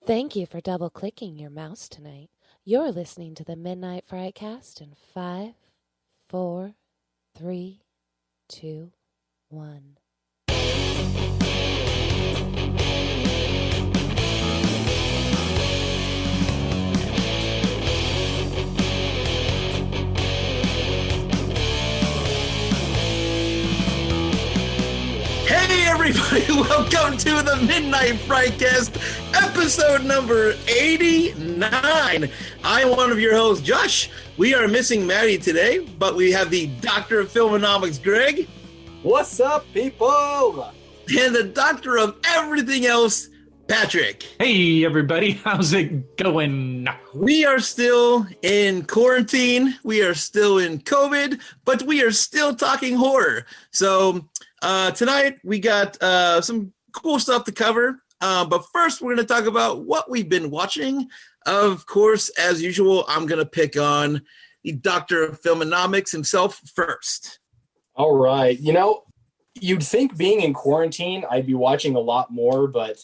Thank you for double-clicking your mouse tonight. You're listening to the Midnight Frightcast in 5, 4, 3, 2, 1. Hey everybody, welcome to the Midnight Frightcast, episode number 89. I'm one of your hosts, Josh. We are missing Maddie today, but we have the Doctor of Filmonomics, Greg. What's up, people? And the Doctor of Everything Else, Patrick. Hey everybody, how's it going? We are still in quarantine, we are still in COVID, but we are still talking horror. So tonight we got some cool stuff to cover, but first we're going to talk about what we've been watching. Of course, as usual, I'm going to pick on the Doctor of Filmonomics himself first. All right. You know, you'd think being in quarantine, I'd be watching a lot more, but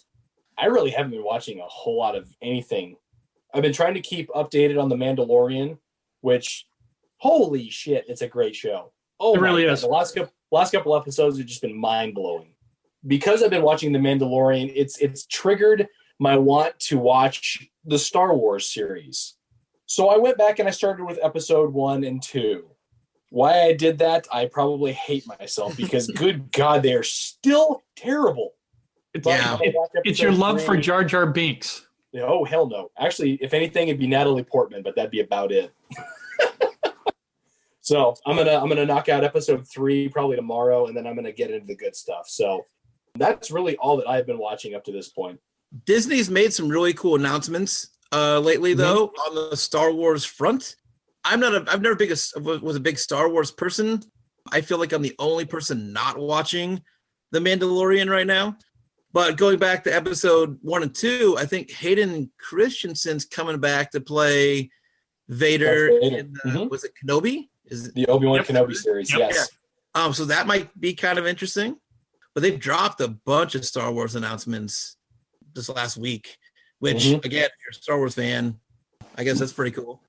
I really haven't been watching a whole lot of anything. I've been trying to keep updated on The Mandalorian, which, holy shit, it's a great show. Oh, it really God. is. The last couple episodes have just been mind-blowing. Because I've been watching The Mandalorian, it's triggered my want to watch the Star Wars series. So I went back and I started with episode 1 and 2. Why I did that, I probably hate myself because, good God, they are still terrible. Yeah. It's your love for Jar Jar Binks. Oh, hell no. Actually, if anything, it'd be Natalie Portman, but that'd be about it. So I'm gonna knock out episode 3 probably tomorrow, and then I'm gonna get into the good stuff. So that's really all that I've been watching up to this point. Disney's made some really cool announcements lately, though, on the Star Wars front. I've never was a big Star Wars person. I feel like I'm the only person not watching The Mandalorian right now. But going back to episode 1 and 2, I think Hayden Christensen's coming back to play Vader. In, was it Kenobi? Is it the Obi-Wan Kenobi series? Yep. Yes. Yeah. So that might be kind of interesting. But they've dropped a bunch of Star Wars announcements this last week, which, again, if you're a Star Wars fan, I guess that's pretty cool.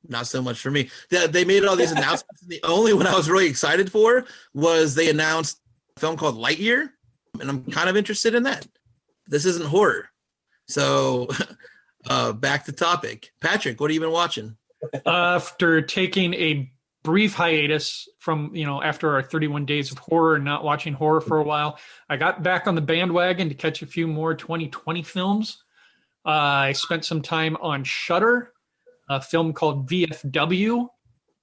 Not so much for me. They made all these announcements. And the only one I was really excited for was they announced a film called Lightyear, and I'm kind of interested in that. This isn't horror. So back to topic. Patrick, what have you been watching? After taking a brief hiatus from, after our 31 days of horror and not watching horror for a while, I got back on the bandwagon to catch a few more 2020 films. I spent some time on Shudder, a film called VFW.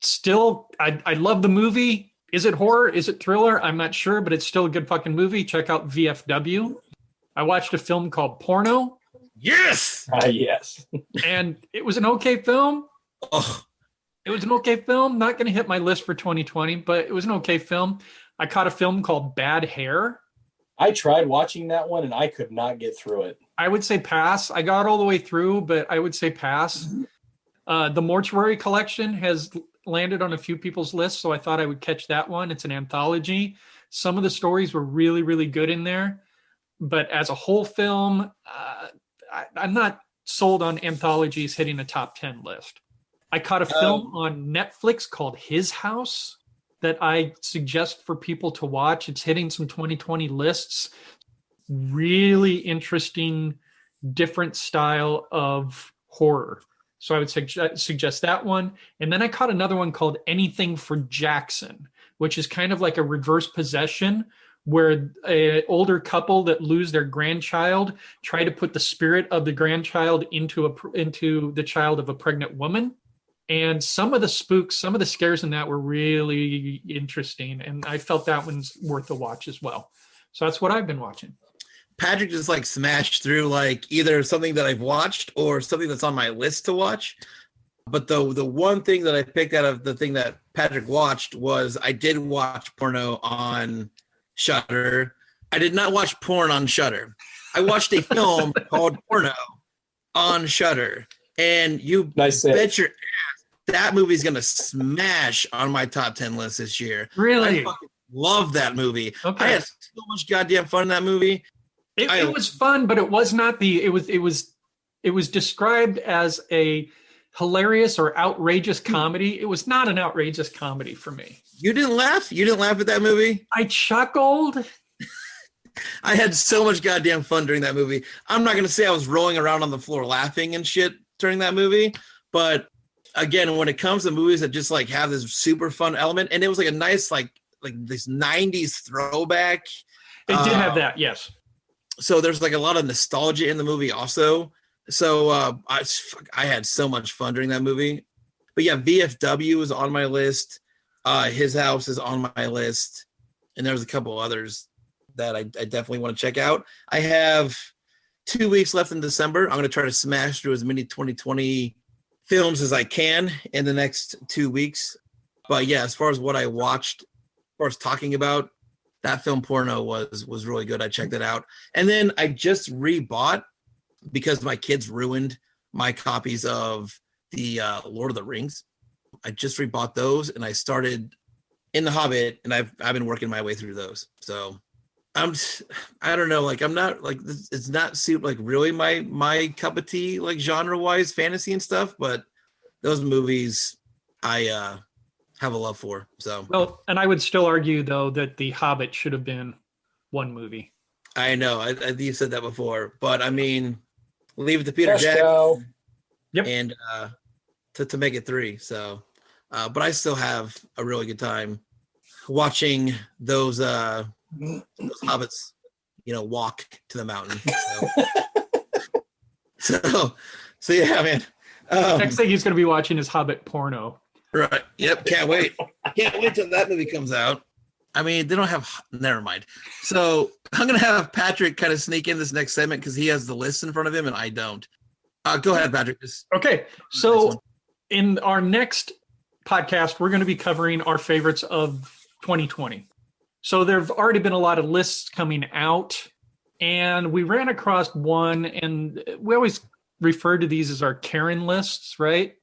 Still, I love the movie. Is it horror? Is it thriller? I'm not sure, but it's still a good fucking movie. Check out VFW. I watched a film called Porno. Yes! Yes. And it was an okay film. Oh. It was an okay film. Not going to hit my list for 2020, but it was an okay film. I caught a film called Bad Hair. I tried watching that one, and I could not get through it. I would say pass. I got all the way through, but I would say pass. The Mortuary Collection has landed on a few people's lists, so I thought I would catch that one. It's an anthology. Some of the stories were really, really good in there. But as a whole film, I'm not sold on anthologies hitting a top 10 list. I caught a film on Netflix called His House that I suggest for people to watch. It's hitting some 2020 lists. Really interesting, different style of horror. So I would suggest that one. And then I caught another one called Anything for Jackson, which is kind of like a reverse possession where an older couple that lose their grandchild try to put the spirit of the grandchild into the child of a pregnant woman. And some of the spooks, some of the scares in that were really interesting. And I felt that one's worth a watch as well. So that's what I've been watching. Patrick just smashed through either something that I've watched or something that's on my list to watch. But the one thing that I picked out of the thing that Patrick watched was I did watch Porno on Shudder. I did not watch porn on Shudder. I watched a film called Porno on Shudder. And you bet your ass that movie's going to smash on my top 10 list this year. Really? I fucking love that movie. Okay. I had so much goddamn fun in that movie. It was fun, but it was not it was It was described as a hilarious or outrageous comedy. It was not an outrageous comedy for me. You didn't laugh? You didn't laugh at that movie? I chuckled. I had so much goddamn fun during that movie. I'm not going to say I was rolling around on the floor laughing and shit during that movie, but again, when it comes to movies that just like have this super fun element, and it was like a nice like this 90s throwback. It did have that, yes. So there's like a lot of nostalgia in the movie also. So I had so much fun during that movie. But yeah, VFW is on my list. His House is on my list. And there's a couple others that I definitely want to check out. I have 2 weeks left in December. I'm going to try to smash through as many 2020 films as I can in the next 2 weeks. But yeah, as far as what I watched, as far as talking about, that film Porno was really good. I checked it out. And then I just rebought, because my kids ruined my copies of the Lord of the Rings. I just rebought those, and I started in The Hobbit, and I've been working my way through those. So I don't know, like I'm not like it's not super like really my cup of tea, like genre wise, fantasy and stuff, but those movies I have a love for. So well, and I would still argue though that The Hobbit should have been one movie. I know I think you said that before, but I mean, leave it to Peter Jackson. Yep. And to make it 3. So but I still have a really good time watching those hobbits, walk to the mountain. So yeah, man. Next thing he's going to be watching is Hobbit porno. Right. Yep. Can't wait. Can't wait till that movie comes out. I mean, they don't have. Never mind. So I'm going to have Patrick kind of sneak in this next segment because he has the list in front of him and I don't. Go ahead, Patrick. Okay. So in our next podcast, we're going to be covering our favorites of 2020. So there have already been a lot of lists coming out, and we ran across one, and we always refer to these as our Karen lists, right?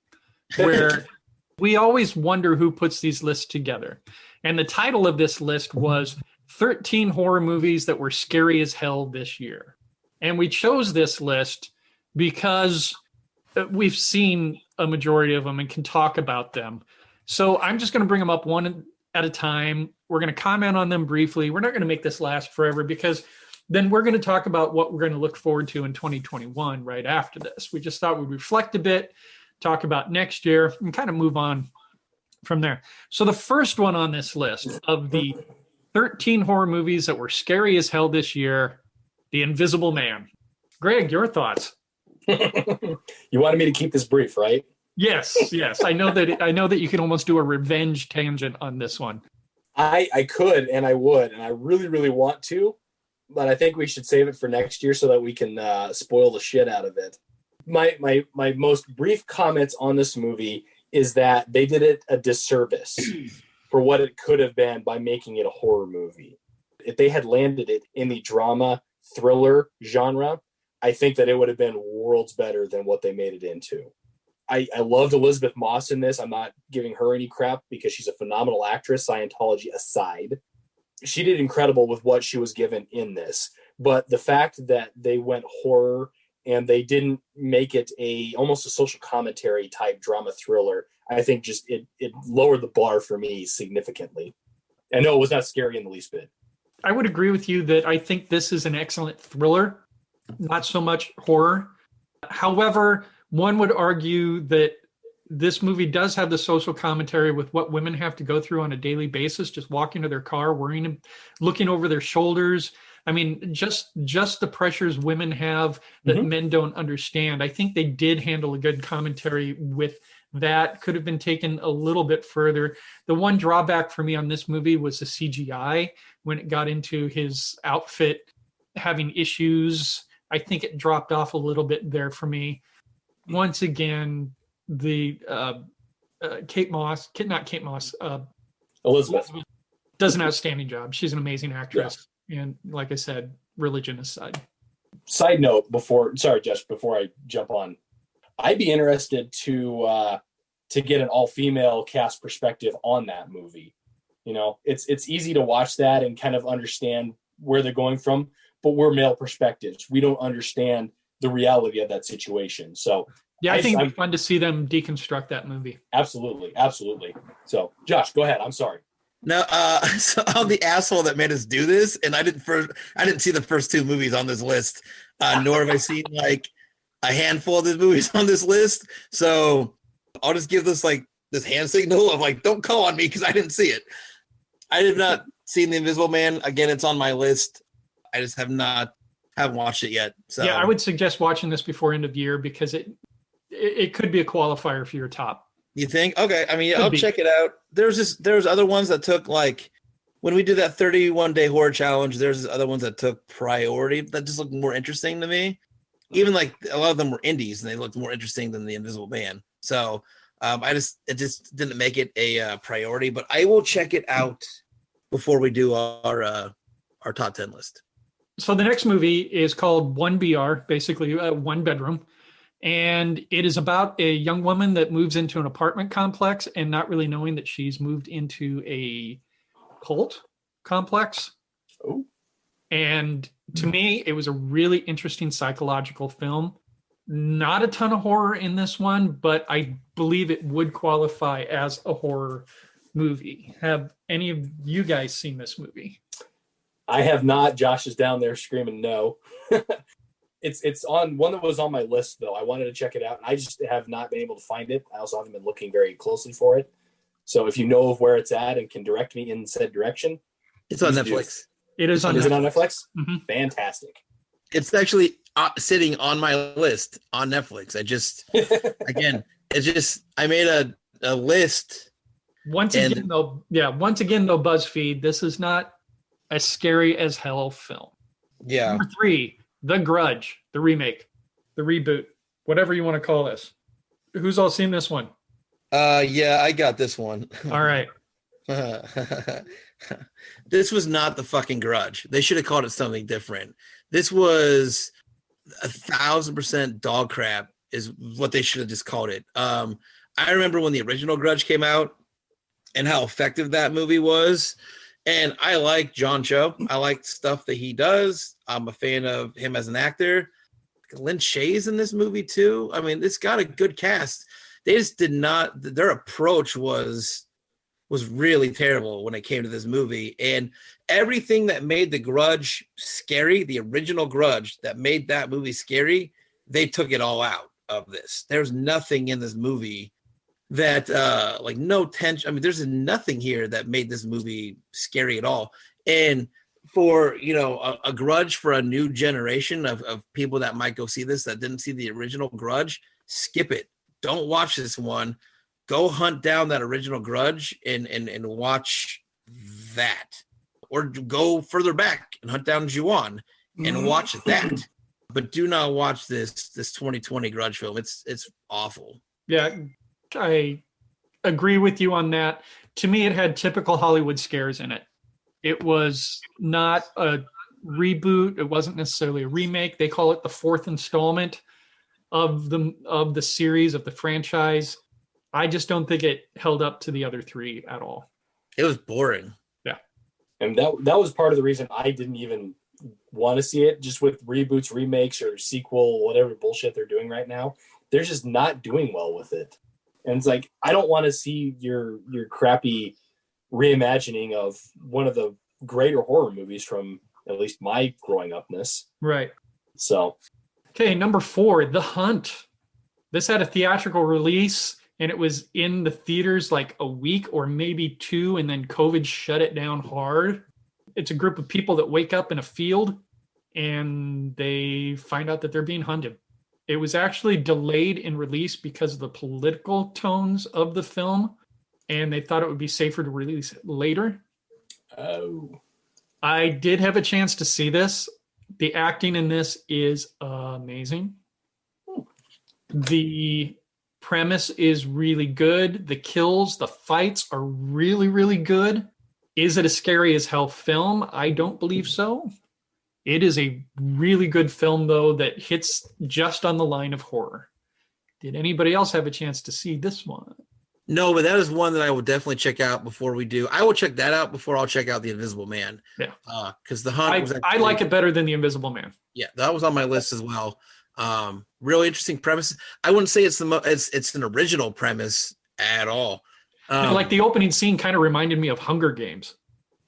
Where we always wonder who puts these lists together. And the title of this list was 13 horror movies that were scary as hell this year. And we chose this list because we've seen a majority of them and can talk about them. So I'm just going to bring them up one at a time. We're going to comment on them briefly. We're not going to make this last forever because then we're going to talk about what we're going to look forward to in 2021 right after this. We just thought we'd reflect a bit, talk about next year, and kind of move on from there. So the first one on this list of the 13 horror movies that were scary as hell this year, The Invisible Man. Greg, your thoughts? You wanted me to keep this brief, right? Yes. I know that you can almost do a revenge tangent on this one. I could and I would, and I really, really want to, but I think we should save it for next year so that we can spoil the shit out of it. My most brief comments on this movie is that they did it a disservice for what it could have been by making it a horror movie. If they had landed it in the drama thriller genre, I think that it would have been worlds better than what they made it into. I loved Elizabeth Moss in this. I'm not giving her any crap because she's a phenomenal actress, Scientology aside. She did incredible with what she was given in this. But the fact that they went horror and they didn't make it almost a social commentary type drama thriller, I think just it lowered the bar for me significantly. And no, it was not scary in the least bit. I would agree with you that I think this is an excellent thriller, not so much horror. However, one would argue that this movie does have the social commentary with what women have to go through on a daily basis, just walking to their car, worrying, looking over their shoulders. I mean, just the pressures women have that men don't understand. I think they did handle a good commentary with that. Could have been taken a little bit further. The one drawback for me on this movie was the CGI. When it got into his outfit having issues, I think it dropped off a little bit there for me. Once again, the Elizabeth does an outstanding job. She's an amazing actress. Yeah. And like I said, religion aside. Side note, Josh, before I jump on, I'd be interested to get an all-female cast perspective on that movie. You know, it's easy to watch that and kind of understand where they're going from, but we're male perspectives. We don't understand the reality of that situation. So yeah, I think it'd be fun to see them deconstruct that movie. Absolutely. So Josh, go ahead. I'm sorry. No, so I'm the asshole that made us do this, and I didn't see the first two movies on this list, nor have I seen like a handful of the movies on this list. So I'll just give this hand signal of like, don't call on me because I didn't see it. I have not seen The Invisible Man. Again, it's on my list. I just haven't watched it yet. So yeah, I would suggest watching this before end of year because it could be a qualifier for your top. You think? Okay. I mean, I'll check it out. There's other ones that took like when we did that 31-day horror challenge, there's other ones that took priority that just looked more interesting to me. Even like a lot of them were indies and they looked more interesting than The Invisible Man. So it just didn't make it a priority, but I will check it out before we do our top 10 list. So the next movie is called 1BR, basically one bedroom. And it is about a young woman that moves into an apartment complex and not really knowing that she's moved into a cult complex. Oh. And to me, it was a really interesting psychological film. Not a ton of horror in this one, but I believe it would qualify as a horror movie. Have any of you guys seen this movie? I have not. Josh is down there screaming no. It's on one that was on my list, though. I wanted to check it out, and I just have not been able to find it. I also haven't been looking very closely for it. So if you know of where it's at and can direct me in said direction. It's on Netflix. It is on Netflix. Is it on Netflix? Mm-hmm. Fantastic. It's actually sitting on my list on Netflix. I made a list. Once again, though, BuzzFeed, this is not a scary as hell film. Yeah. Number 3, The Grudge, the remake, the reboot, whatever you want to call this. Who's all seen this one? Yeah, I got this one. All right. This was not the fucking Grudge. They should have called it something different. This was 1,000% dog crap is what they should have just called it. I remember when the original Grudge came out and how effective that movie was. And I like John Cho. I like stuff that he does. I'm a fan of him as an actor. Lynn Shaye's in this movie too. I mean, it's got a good cast. They just did not. Their approach was really terrible when it came to this movie. And everything that made the Grudge scary, the original Grudge that made that movie scary, they took it all out of this. There's nothing in this movie that like no tension. I mean, there's nothing here that made this movie scary at all. And for a Grudge for a new generation of people that might go see this that didn't see the original Grudge, skip it. Don't watch this one. Go hunt down that original Grudge and watch that, or go further back and hunt down Ju-on and watch that. But do not watch this 2020 Grudge film. It's awful. Yeah, I agree with you on that. To me, it had typical Hollywood scares in it. It was not a reboot. It wasn't necessarily a remake. They call it the 4th installment of the series, of the franchise. I just don't think it held up to the other 3 at all. It was boring. Yeah. And that was part of the reason I didn't even want to see it. Just with reboots, remakes, or sequel, whatever bullshit they're doing right now, they're just not doing well with it. And it's like, I don't want to see your crappy reimagining of one of the greater horror movies from at least my growing upness. Right. So. Okay, number 4, The Hunt. This had a theatrical release, and it was in the theaters like a week or maybe 2, and then COVID shut it down hard. It's a group of people that wake up in a field, and they find out that they're being hunted. It was actually delayed in release because of the political tones of the film, and they thought it would be safer to release it later. Oh. I did have a chance to see this. The acting in this is amazing. The premise is really good. The kills, the fights are really, really good. Is it a scary as hell film? I don't believe so. It is a really good film, though, that hits just on the line of horror. Did anybody else have a chance to see this one? No, but that is one that I will definitely check out before we do. I will check that out before I'll check out The Invisible Man. Yeah. Because The Hunt was actually, I like it better than The Invisible Man. Yeah, that was on my list as well. Really interesting premise. I wouldn't say it's it's an original premise at all. Like the opening scene kind of reminded me of Hunger Games.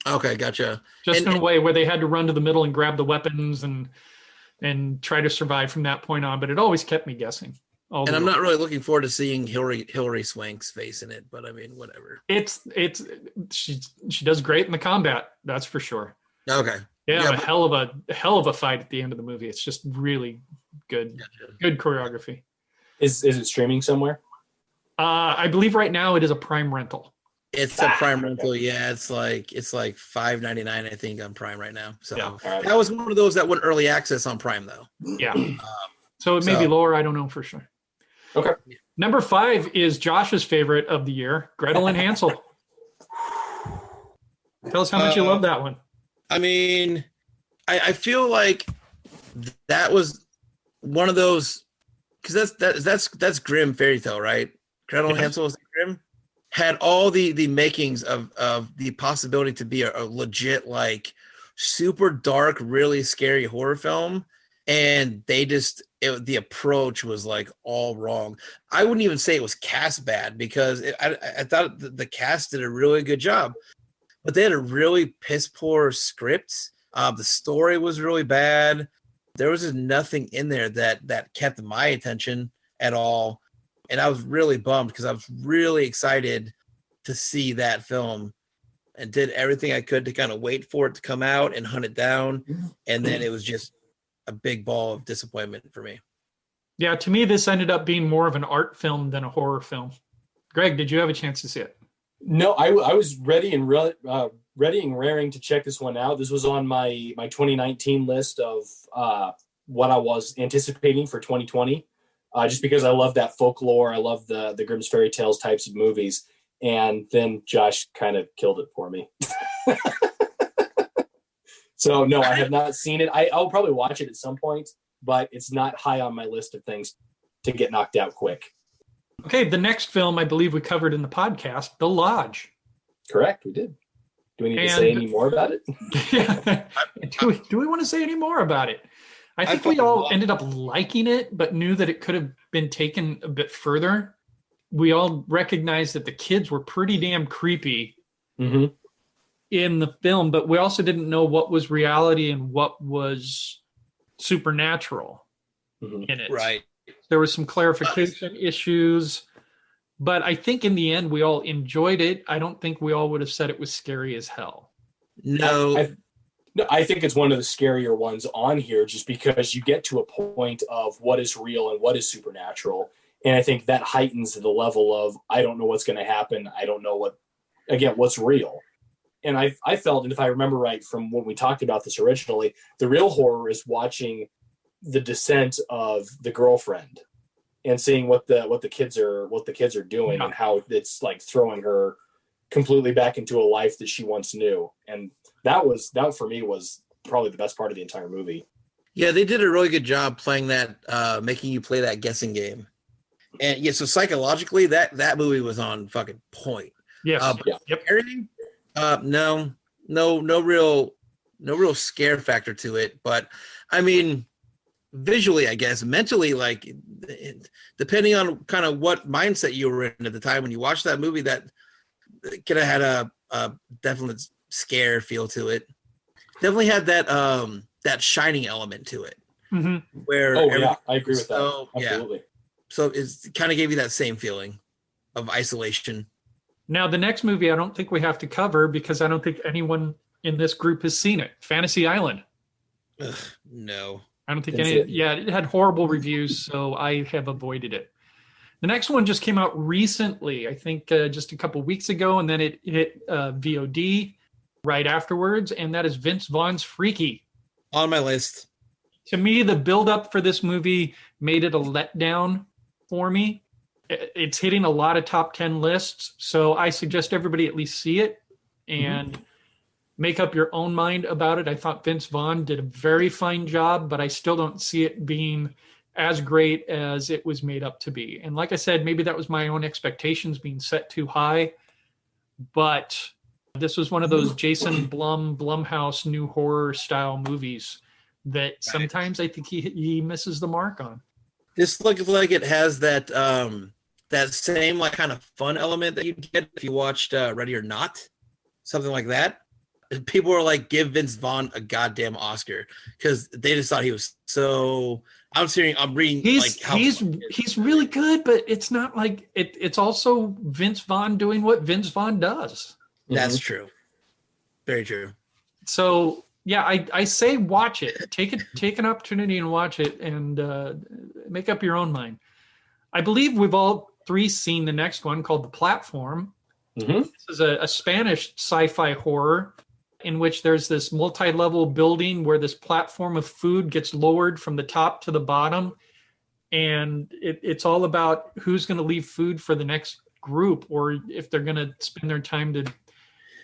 Okay, gotcha. Just in a way where they had to run to the middle and grab the weapons and try to survive from that point on. But it always kept me guessing. And I'm not really looking forward to seeing Hillary Swank's face in it, but I mean, whatever. She does great in the combat, that's for sure. Okay. Yeah, a hell of a fight at the end of the movie. It's just really good, good choreography. Is it streaming somewhere? I believe right now it is a Prime rental. It's a Prime rental. Yeah, it's like $5.99, I think, on Prime right now. So Right. That was one of those that went early access on Prime, though. Yeah. So it may be lower. I don't know for sure. Okay. Number 5 is Josh's favorite of the year, Gretel and Hansel. Tell us how much you love that one. I mean, I feel like that was one of those, because that's grim fairy tale, right? Gretel and Hansel is grim. Had all the makings of the possibility to be a legit, like, super dark, really scary horror film, and the approach was like all wrong. I wouldn't even say it was cast bad, because I thought the cast did a really good job, but they had a really piss poor script. The story was really bad. There was just nothing in there that kept my attention at all. And I was really bummed, because I was really excited to see that film and did everything I could to kind of wait for it to come out and hunt it down. And then it was just a big ball of disappointment for me. Yeah, to me, this ended up being more of an art film than a horror film. Greg, did you have a chance to see it? No, I was ready and raring to check this one out. This was on my 2019 list of what I was anticipating for 2020. Just because I love that folklore. I love the Grimm's Fairy Tales types of movies. And then Josh kind of killed it for me. So, no, I have not seen it. I'll probably watch it at some point, but it's not high on my list of things to get knocked out quick. Okay, the next film I believe we covered in the podcast, The Lodge. Correct, we did. Do we need to say any more about it? Yeah. Do we want to say any more about it? I think we all ended up liking it, but knew that it could have been taken a bit further. We all recognized that the kids were pretty damn creepy in the film, but we also didn't know what was reality and what was supernatural in it. Right. There was some clarification issues, but I think in the end we all enjoyed it. I don't think we all would have said it was scary as hell. No. No, I think it's one of the scarier ones on here, just because you get to a point of what is real and what is supernatural. And I think that heightens the level of, I don't know what's going to happen. I don't know what's real. And I felt, and if I remember right from when we talked about this originally, the real horror is watching the descent of the girlfriend and seeing what the kids are doing and how it's like throwing her completely back into a life that she once knew. And that for me was probably the best part of the entire movie. Yeah, they did a really good job playing that, making you play that guessing game. And yeah, so psychologically, that movie was on fucking point. Yes. Everything, no real scare factor to it. But I mean, visually, I guess, mentally, like, depending on kind of what mindset you were in at the time when you watched that movie, that could have had a definite scare feel to it. Definitely had that shining element to it. Where I agree with that. Absolutely. Yeah. So it kind of gave you that same feeling of isolation. Now, the next movie I don't think we have to cover, because I don't think anyone in this group has seen it. Fantasy Island. Ugh, no. I don't think it had horrible reviews, so I have avoided it. The next one just came out recently, I think just a couple weeks ago, and then it hit VOD right afterwards, and that is Vince Vaughn's Freaky. On my list. To me, the build-up for this movie made it a letdown for me. It's hitting a lot of top 10 lists, so I suggest everybody at least see it and make up your own mind about it. I thought Vince Vaughn did a very fine job, but I still don't see it being as great as it was made up to be. And like I said, maybe that was my own expectations being set too high, but this was one of those Jason Blumhouse new horror style movies that sometimes I think he misses the mark on. This looks like it has that that same like kind of fun element that you get if you watched Ready or Not, something like that. And people were like, "Give Vince Vaughn a goddamn Oscar," because they just thought he was so. I'm reading He's like how he's really good, but it's not like it's also Vince Vaughn doing what Vince Vaughn does. That's true. Very true. So yeah, I say watch it. Take an opportunity and watch it, and make up your own mind. I believe we've all three seen the next one called The Platform. Mm-hmm. This is a Spanish sci-fi horror in which there's this multi-level building where this platform of food gets lowered from the top to the bottom, and it's all about who's going to leave food for the next group, or if they're going to spend their time to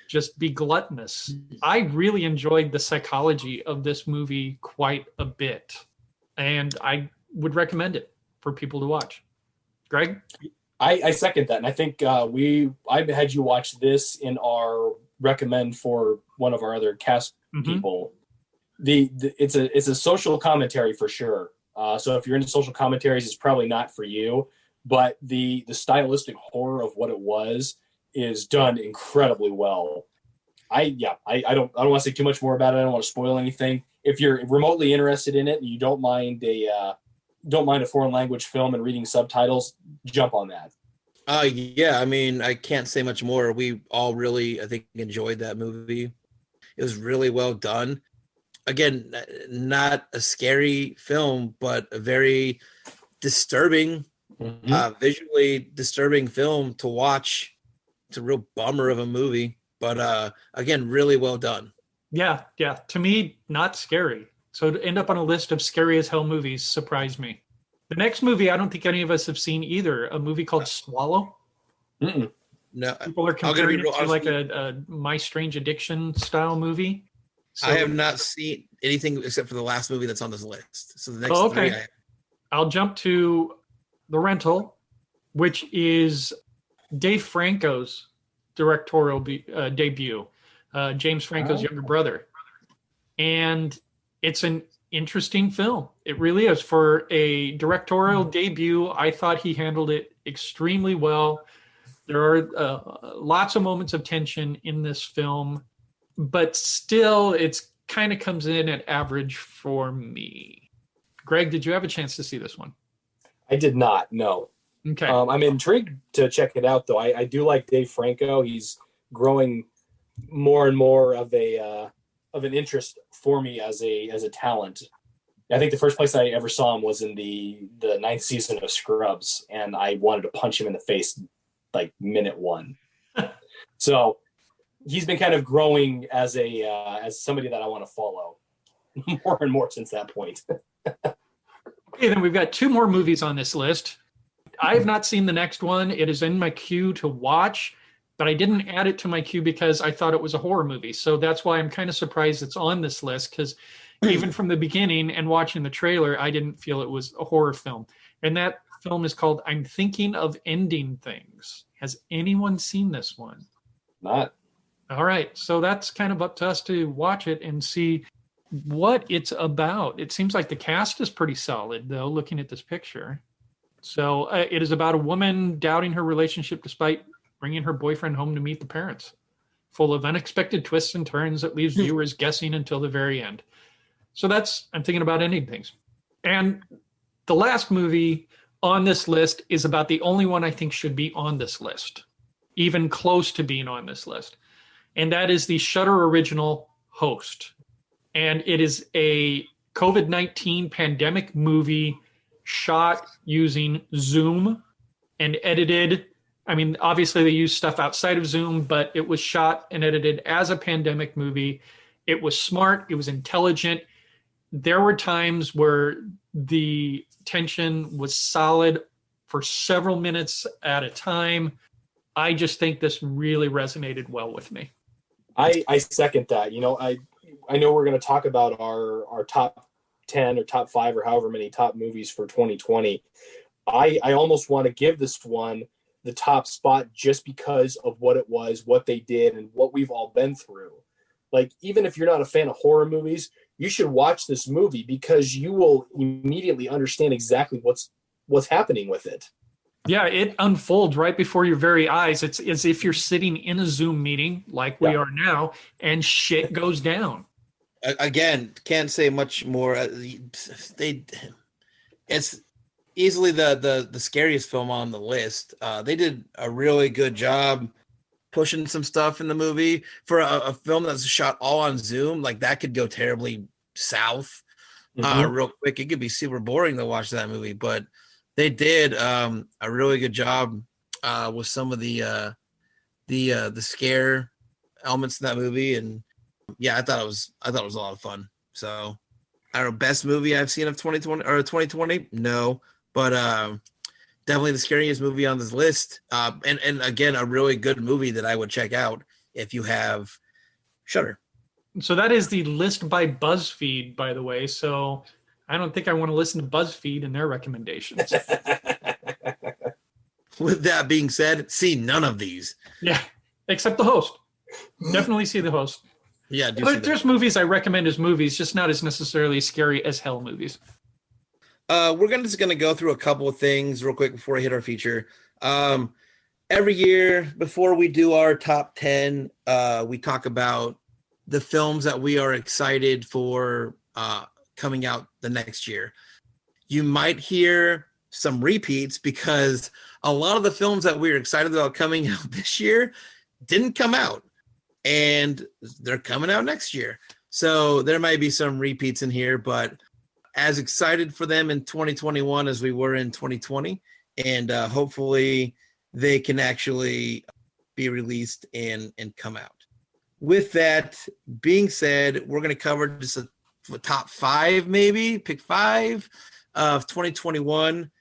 just be gluttonous. I really enjoyed the psychology of this movie quite a bit, and I would recommend it for people to watch. Greg? I second that, and I think I had you watch this in our recommend for one of our other cast people. It's a social commentary for sure. So if you're into social commentaries, it's probably not for you. But the stylistic horror of what it was is done incredibly well. I don't want to say too much more about it. I don't want to spoil anything. If you're remotely interested in it and you don't mind a foreign language film and reading subtitles, jump on that. Yeah, I mean, I can't say much more. We all really, I think, enjoyed that movie. It was really well done. Again, not a scary film, but a very disturbing, visually disturbing film to watch. It's a real bummer of a movie, but again, really well done. Yeah. To me, not scary. So to end up on a list of scary as hell movies surprised me. The next movie, I don't think any of us have seen either. A movie called Swallow. Mm-mm. No, People are comparing it to like a My Strange Addiction style movie. So, I have not seen anything except for the last movie that's on this list. So the next okay. three, I'll jump to The Rental, which is Dave Franco's directorial debut, James Franco's younger brother. And it's an interesting film. It really is. For a directorial debut, I thought he handled it extremely well. There are lots of moments of tension in this film, but still it's kind of comes in at average for me. Greg, did you have a chance to see this one? I did not, no. Okay. I'm intrigued to check it out, though. I do like Dave Franco. He's growing more and more of an interest for me as a talent. I think the first place I ever saw him was in the 9th season of Scrubs, and I wanted to punch him in the face like minute one. So he's been kind of growing as somebody that I want to follow more and more since that point. Okay, then we've got two more movies on this list. I have not seen the next one. It is in my queue to watch, but I didn't add it to my queue because I thought it was a horror movie. So that's why I'm kind of surprised it's on this list, because even from the beginning and watching the trailer, I didn't feel it was a horror film. And that film is called I'm Thinking of Ending Things. Has anyone seen this one? Not. All right. So that's kind of up to us to watch it and see what it's about. It seems like the cast is pretty solid, though, looking at this picture. So it is about a woman doubting her relationship despite bringing her boyfriend home to meet the parents. Full of unexpected twists and turns that leaves viewers guessing until the very end. So that's I'm Thinking About Ending Things. And the last movie on this list is about the only one I think should be on this list, even close to being on this list. And that is the Shudder original Host. And it is a COVID-19 pandemic movie shot using Zoom and edited. I mean, obviously they used stuff outside of Zoom, but it was shot and edited as a pandemic movie. It was smart. It was intelligent. There were times where the tension was solid for several minutes at a time. I just think this really resonated well with me. I second that. You know, I know we're going to talk about our top 10 or top 5 or however many top movies for 2020. I almost want to give this one the top spot just because of what it was, what they did, and what we've all been through. Like, even if you're not a fan of horror movies, you should watch this movie because you will immediately understand exactly what's happening with it. Yeah, it unfolds right before your very eyes. It's as if you're sitting in a Zoom meeting like we are now, and shit goes down. Again, can't say much more. It's easily the scariest film on the list. They did a really good job pushing some stuff in the movie for a film that's shot all on Zoom. Like that could go terribly south real quick. It could be super boring to watch that movie, but they did a really good job with some of the scare elements in that movie, and yeah, I thought it was a lot of fun. So I don't know, best movie I've seen of 2020 or 2020, no, but definitely the scariest movie on this list, and again a really good movie that I would check out if you have Shudder. So that is the list by BuzzFeed, by the way. So I don't think I want to listen to BuzzFeed and their recommendations. With that being said, see none of these. Yeah, except the host. Definitely see the host. Yeah, but there's movies I recommend as movies, just not as necessarily scary as hell movies. We're just gonna go through a couple of things real quick before I hit our feature. Every year before we do our top 10, we talk about the films that we are excited for coming out the next year. You might hear some repeats because a lot of the films that we were excited about coming out this year didn't come out, and they're coming out next year. So there might be some repeats in here, but as excited for them in 2021 as we were in 2020, and hopefully they can actually be released and come out. With that being said, we're going to cover just a top 5, maybe pick 5 of 2021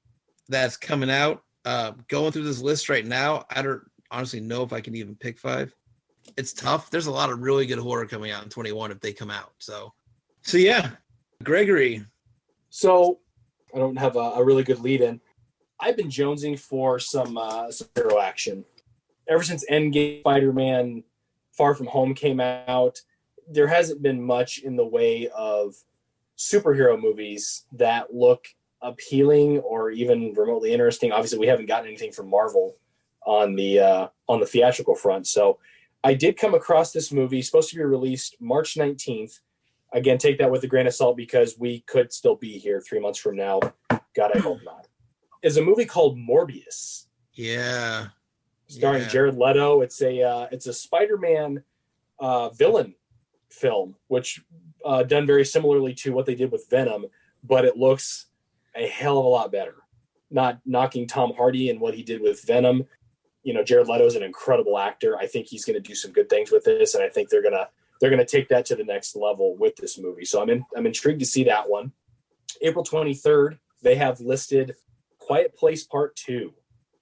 that's coming out. Going through this list right now, I don't honestly know if I can even pick 5. It's tough. There's a lot of really good horror coming out in 21 if they come out. So yeah, Gregory. So I don't have a really good lead in. I've been jonesing for some hero action. Ever since Endgame, Spider-Man Far From Home came out, there hasn't been much in the way of superhero movies that look appealing or even remotely interesting. Obviously, we haven't gotten anything from Marvel on the theatrical front. So I did come across this movie, supposed to be released March 19th. Again, take that with a grain of salt because we could still be here 3 months from now. God, I hope not. Is a movie called Morbius. Yeah. Starring Jared Leto. It's a Spider-Man villain film, which done very similarly to what they did with Venom, but it looks a hell of a lot better. Not knocking Tom Hardy and what he did with Venom. You know, Jared Leto is an incredible actor. I think he's going to do some good things with this, and I think they're gonna take that to the next level with this movie. So I'm intrigued to see that one. April 23rd, they have listed Quiet Place Part 2.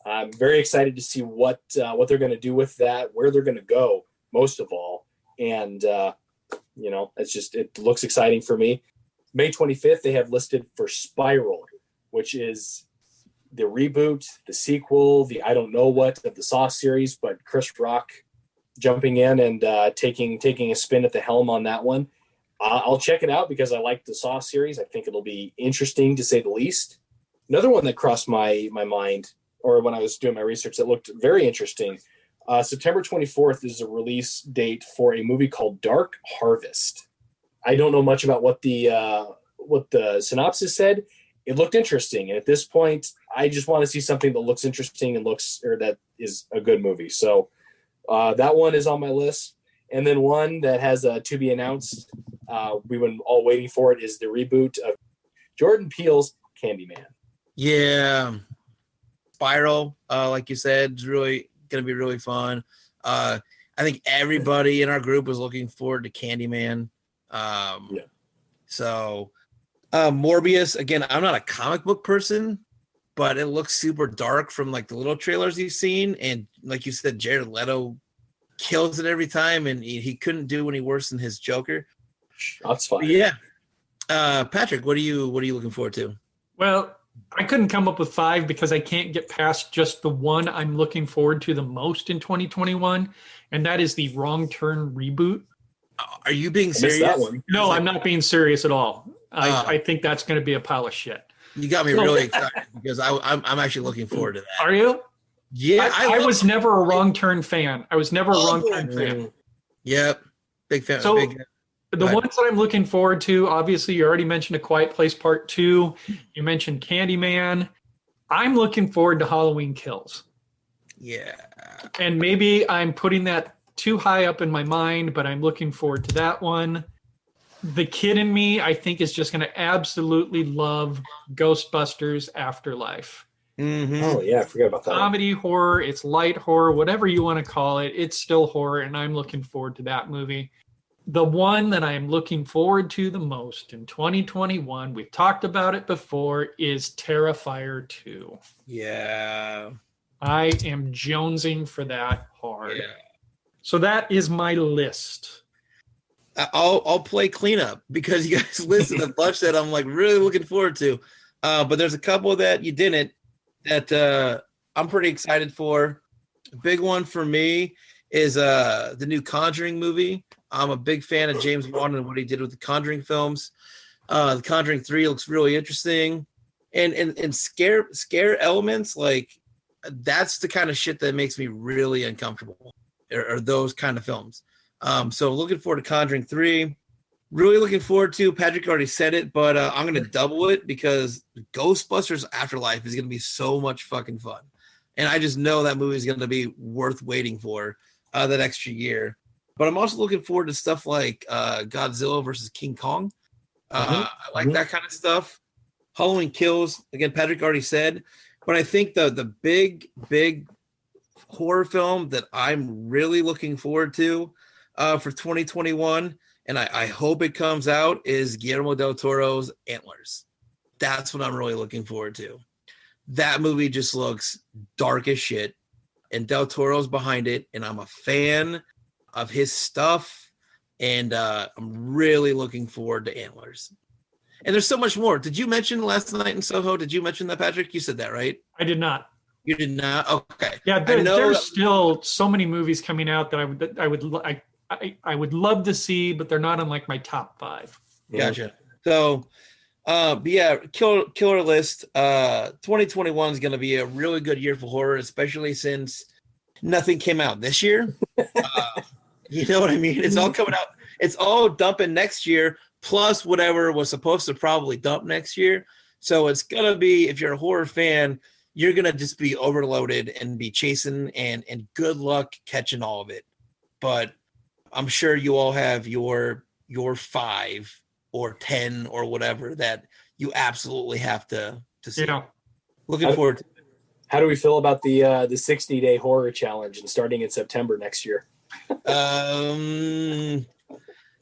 I'm very excited to see what they're going to do with that, where they're going to go, most of all. And, it looks exciting for me. May 25th, they have listed for Spiral, which is the reboot, the sequel, the I don't know what of the Saw series, but Chris Rock jumping in and taking a spin at the helm on that one. I'll check it out because I like the Saw series. I think it'll be interesting to say the least. Another one that crossed my mind, or when I was doing my research, that looked very interesting. September 24th is a release date for a movie called Dark Harvest. I don't know much about what the synopsis said. It looked interesting, and at this point, I just want to see something that looks interesting and that is a good movie. So that one is on my list. And then one that has to be announced, we've been all waiting for it, is the reboot of Jordan Peele's Candyman. Yeah. Spiral, like you said, is really going to be really fun. I think everybody in our group was looking forward to Candyman. So Morbius, again, I'm not a comic book person, but it looks super dark from like the little trailers you've seen. And like you said, Jared Leto kills it every time, and he couldn't do any worse than his Joker. That's fine. Yeah. Patrick, what are you looking forward to? Well, I couldn't come up with 5 because I can't get past just the one I'm looking forward to the most in 2021, and that is the Wrong Turn reboot. Are you being I missed serious? that one. No, I'm not being serious at all. Ah. I think that's going to be a pile of shit. You got me really excited because I'm actually looking forward to that. Are you? Yeah, I was never a Wrong Turn fan. I was never a Wrong Turn fan. Yep, big fan. So big, the ones that I'm looking forward to, obviously, you already mentioned A Quiet Place Part 2. You mentioned Candyman. I'm looking forward to Halloween Kills. yeah. And maybe I'm putting that too high up in my mind, but I'm looking forward to that one. The kid in me, I think, is just going to absolutely love Ghostbusters Afterlife. Mm-hmm. Oh yeah, I forgot about that. Comedy horror, it's light horror, whatever you want to call it. It's still horror, and I'm looking forward to that movie. The one that I'm looking forward to the most in 2021, we've talked about it before, is Terrifier 2. Yeah. I am jonesing for that hard. Yeah. So that is my list. I'll play cleanup because you guys listed a bunch that I'm like really looking forward to. But there's a couple that you didn't that I'm pretty excited for. A big one for me is the new Conjuring movie. I'm a big fan of James Wan and what he did with the Conjuring films. The Conjuring 3 looks really interesting. And scare elements, like that's the kind of shit that makes me really uncomfortable. Or those kind of films. So looking forward to Conjuring 3. Really looking forward to, Patrick already said it, but I'm going to double it because Ghostbusters Afterlife is going to be so much fucking fun. And I just know that movie is going to be worth waiting for that extra year. But I'm also looking forward to stuff like Godzilla versus King Kong. I like that kind of stuff. Halloween Kills, again, Patrick already said. But I think the big horror film that I'm really looking forward to for 2021, and I hope it comes out, is Guillermo del Toro's Antlers. That's what I'm really looking forward to. That movie just looks dark as shit, and del Toro's behind it, and I'm a fan of his stuff, and I'm really looking forward to Antlers. And there's so much more. Did you mention Last Night in Soho? Did you mention that, Patrick? You said that, right? I did not. You did not? Okay. Yeah, there's still so many movies coming out that I would love to see, but they're not on like my top 5. Gotcha. So, but yeah, killer list. 2021 is going to be a really good year for horror, especially since nothing came out this year. You know what I mean? It's all coming out. It's all dumping next year, plus whatever was supposed to probably dump next year. So it's going to be, if you're a horror fan, you're going to just be overloaded and be chasing, and good luck catching all of it. But I'm sure you all have your 5 or 10 or whatever that you absolutely have to see. Yeah. Looking forward to it. How do we feel about the 60-day horror challenge and starting in September next year?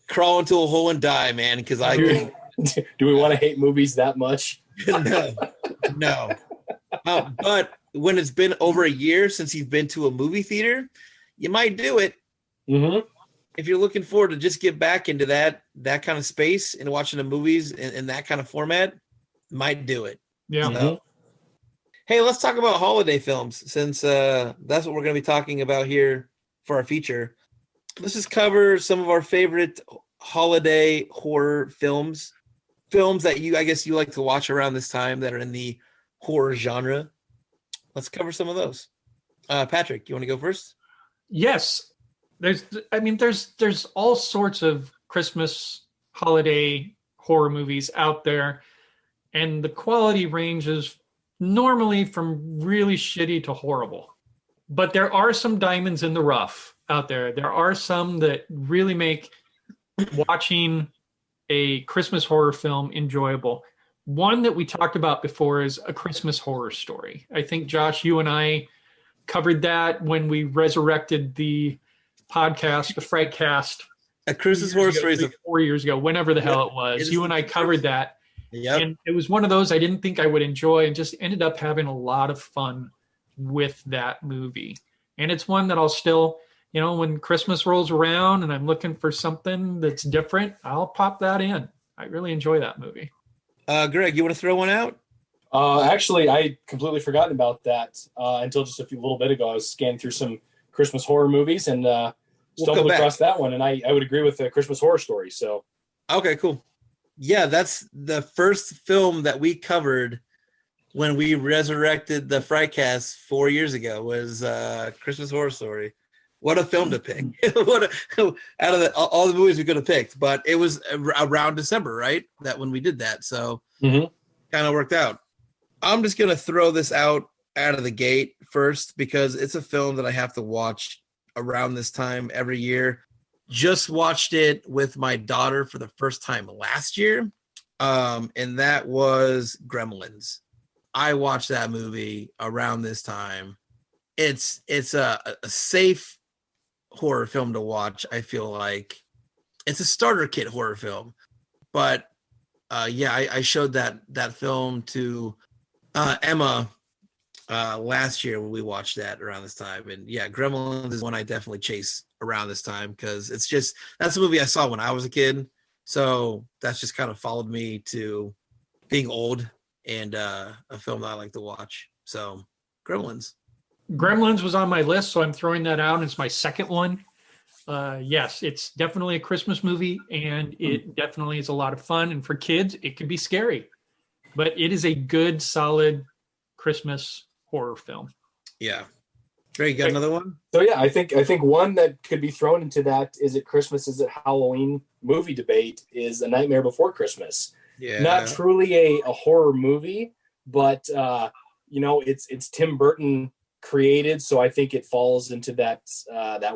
Crawl into a hole and die, man, because do we want to hate movies that much? No. But when it's been over a year since you've been to a movie theater, you might do it. Mm-hmm. If you're looking forward to just get back into that kind of space and watching the movies in that kind of format, might do it. Yeah. So, hey, let's talk about holiday films, since that's what we're going to be talking about here for our feature. Let's just cover some of our favorite holiday horror films that I guess you like to watch around this time that are in the horror genre. Let's cover some of those. Patrick, you want to go first? Yes. There's all sorts of Christmas holiday horror movies out there, and the quality ranges normally from really shitty to horrible. But there are some diamonds in the rough out there. There are some that really make watching a Christmas horror film enjoyable. One that we talked about before is A Christmas Horror Story. I think, Josh, you and I covered that when we resurrected the podcast, the Frightcast. A Christmas Horror Story is 4 years ago, whenever the hell it was. You and I covered that. Yep. And it was one of those I didn't think I would enjoy, and just ended up having a lot of fun with that movie. And it's one that I'll still, when Christmas rolls around and I'm looking for something that's different, I'll pop that in. I really enjoy that movie. Greg, you want to throw one out? Actually, I completely forgotten about that until just a little bit ago. I was scanning through some Christmas horror movies, and stumbled across that one, and I would agree with the Christmas Horror Story. So okay, cool. Yeah, that's the first film that we covered when we resurrected the Frightcast 4 years ago was Christmas Horror Story. What a film to pick! Out of all the movies we could have picked, but it was around December, right? That when we did that, so kind of worked out. I'm just gonna throw this out of the gate first because it's a film that I have to watch around this time every year. Just watched it with my daughter for the first time last year, and that was Gremlins. I watched that movie around this time. It's a safe horror film to watch. I feel like it's a starter kit horror film, but I showed that film to Emma last year when we watched that around this time, and yeah, Gremlins is one I definitely chase around this time because that's a movie I saw when I was a kid, so that's just kind of followed me to being old and a film that I like to watch. So Gremlins was on my list, so I'm throwing that out. It's my second one. Yes, it's definitely a Christmas movie, and it definitely is a lot of fun. And for kids, it can be scary, but it is a good, solid Christmas horror film. Yeah. Greg, got another one? So yeah, I think one that could be thrown into that is it Christmas, is it Halloween movie debate is A Nightmare Before Christmas. Yeah. Not truly a horror movie, but it's Tim Burton created, so I think it falls into that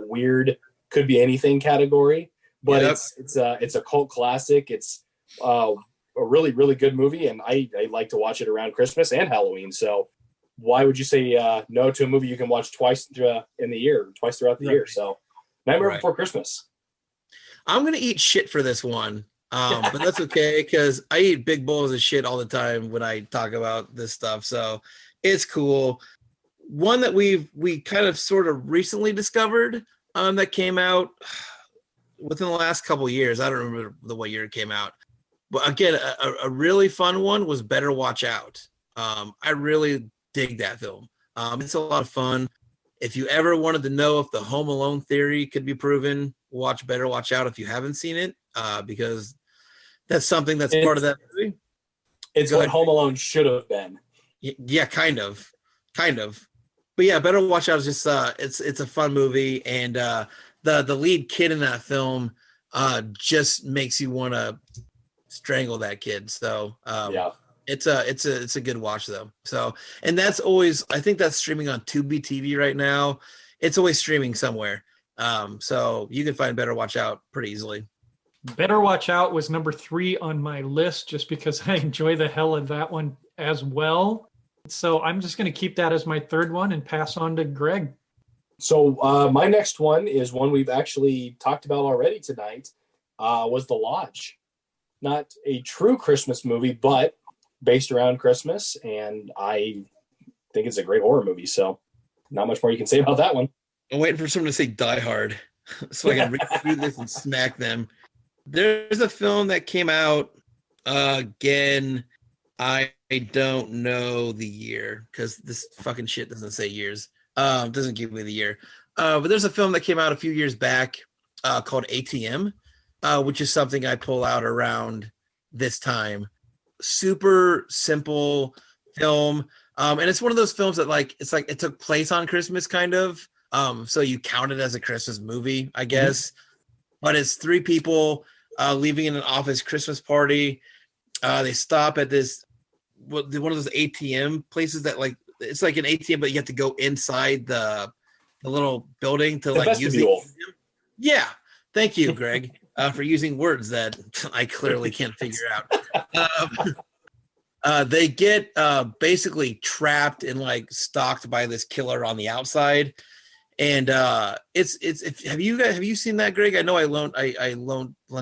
weird could be anything category. But it's a cult classic. It's a really, really good movie, and I like to watch it around Christmas and Halloween. So why would you say no to a movie you can watch twice throughout the year? So Nightmare Before Christmas. I'm gonna eat shit for this one. But that's okay because I eat big bowls of shit all the time when I talk about this stuff. So it's cool. One that we kind of sort of recently discovered that came out within the last couple of years. I don't remember what year it came out. But again, a really fun one was Better Watch Out. I really dig that film. It's a lot of fun. If you ever wanted to know if the Home Alone theory could be proven, watch Better Watch Out if you haven't seen it, because that's something that's part of that movie. It's what Home Alone should have been. Yeah, kind of. But yeah, Better Watch Out is just it's a fun movie, and the lead kid in that film just makes you want to strangle that kid. So it's a good watch though. So, and that's always, I think that's streaming on Tubi TV right now. It's always streaming somewhere. So you can find Better Watch Out pretty easily. Better Watch Out was number 3 on my list just because I enjoy the hell of that one as well. So I'm just going to keep that as my third one and pass on to Greg. So my next one is one we've actually talked about already tonight, was The Lodge. Not a true Christmas movie, but based around Christmas, and I think it's a great horror movie, so not much more you can say about that one. I'm waiting for someone to say Die Hard so I can read through this and smack them. There's a film that came out, again, I don't know the year because this fucking shit doesn't say years. Doesn't give me the year. But there's a film that came out a few years back called ATM, which is something I pull out around this time. Super simple film. And it's one of those films that it took place on Christmas kind of. So you count it as a Christmas movie, I guess. But it's 3 people leaving in an office Christmas party. They stop at one of those ATM places that it's like an ATM, but you have to go inside the little building to use the ATM. Yeah. Thank you, Greg, for using words that I clearly can't figure out. They get basically trapped and stalked by this killer on the outside. And have you seen that, Greg? I know I lent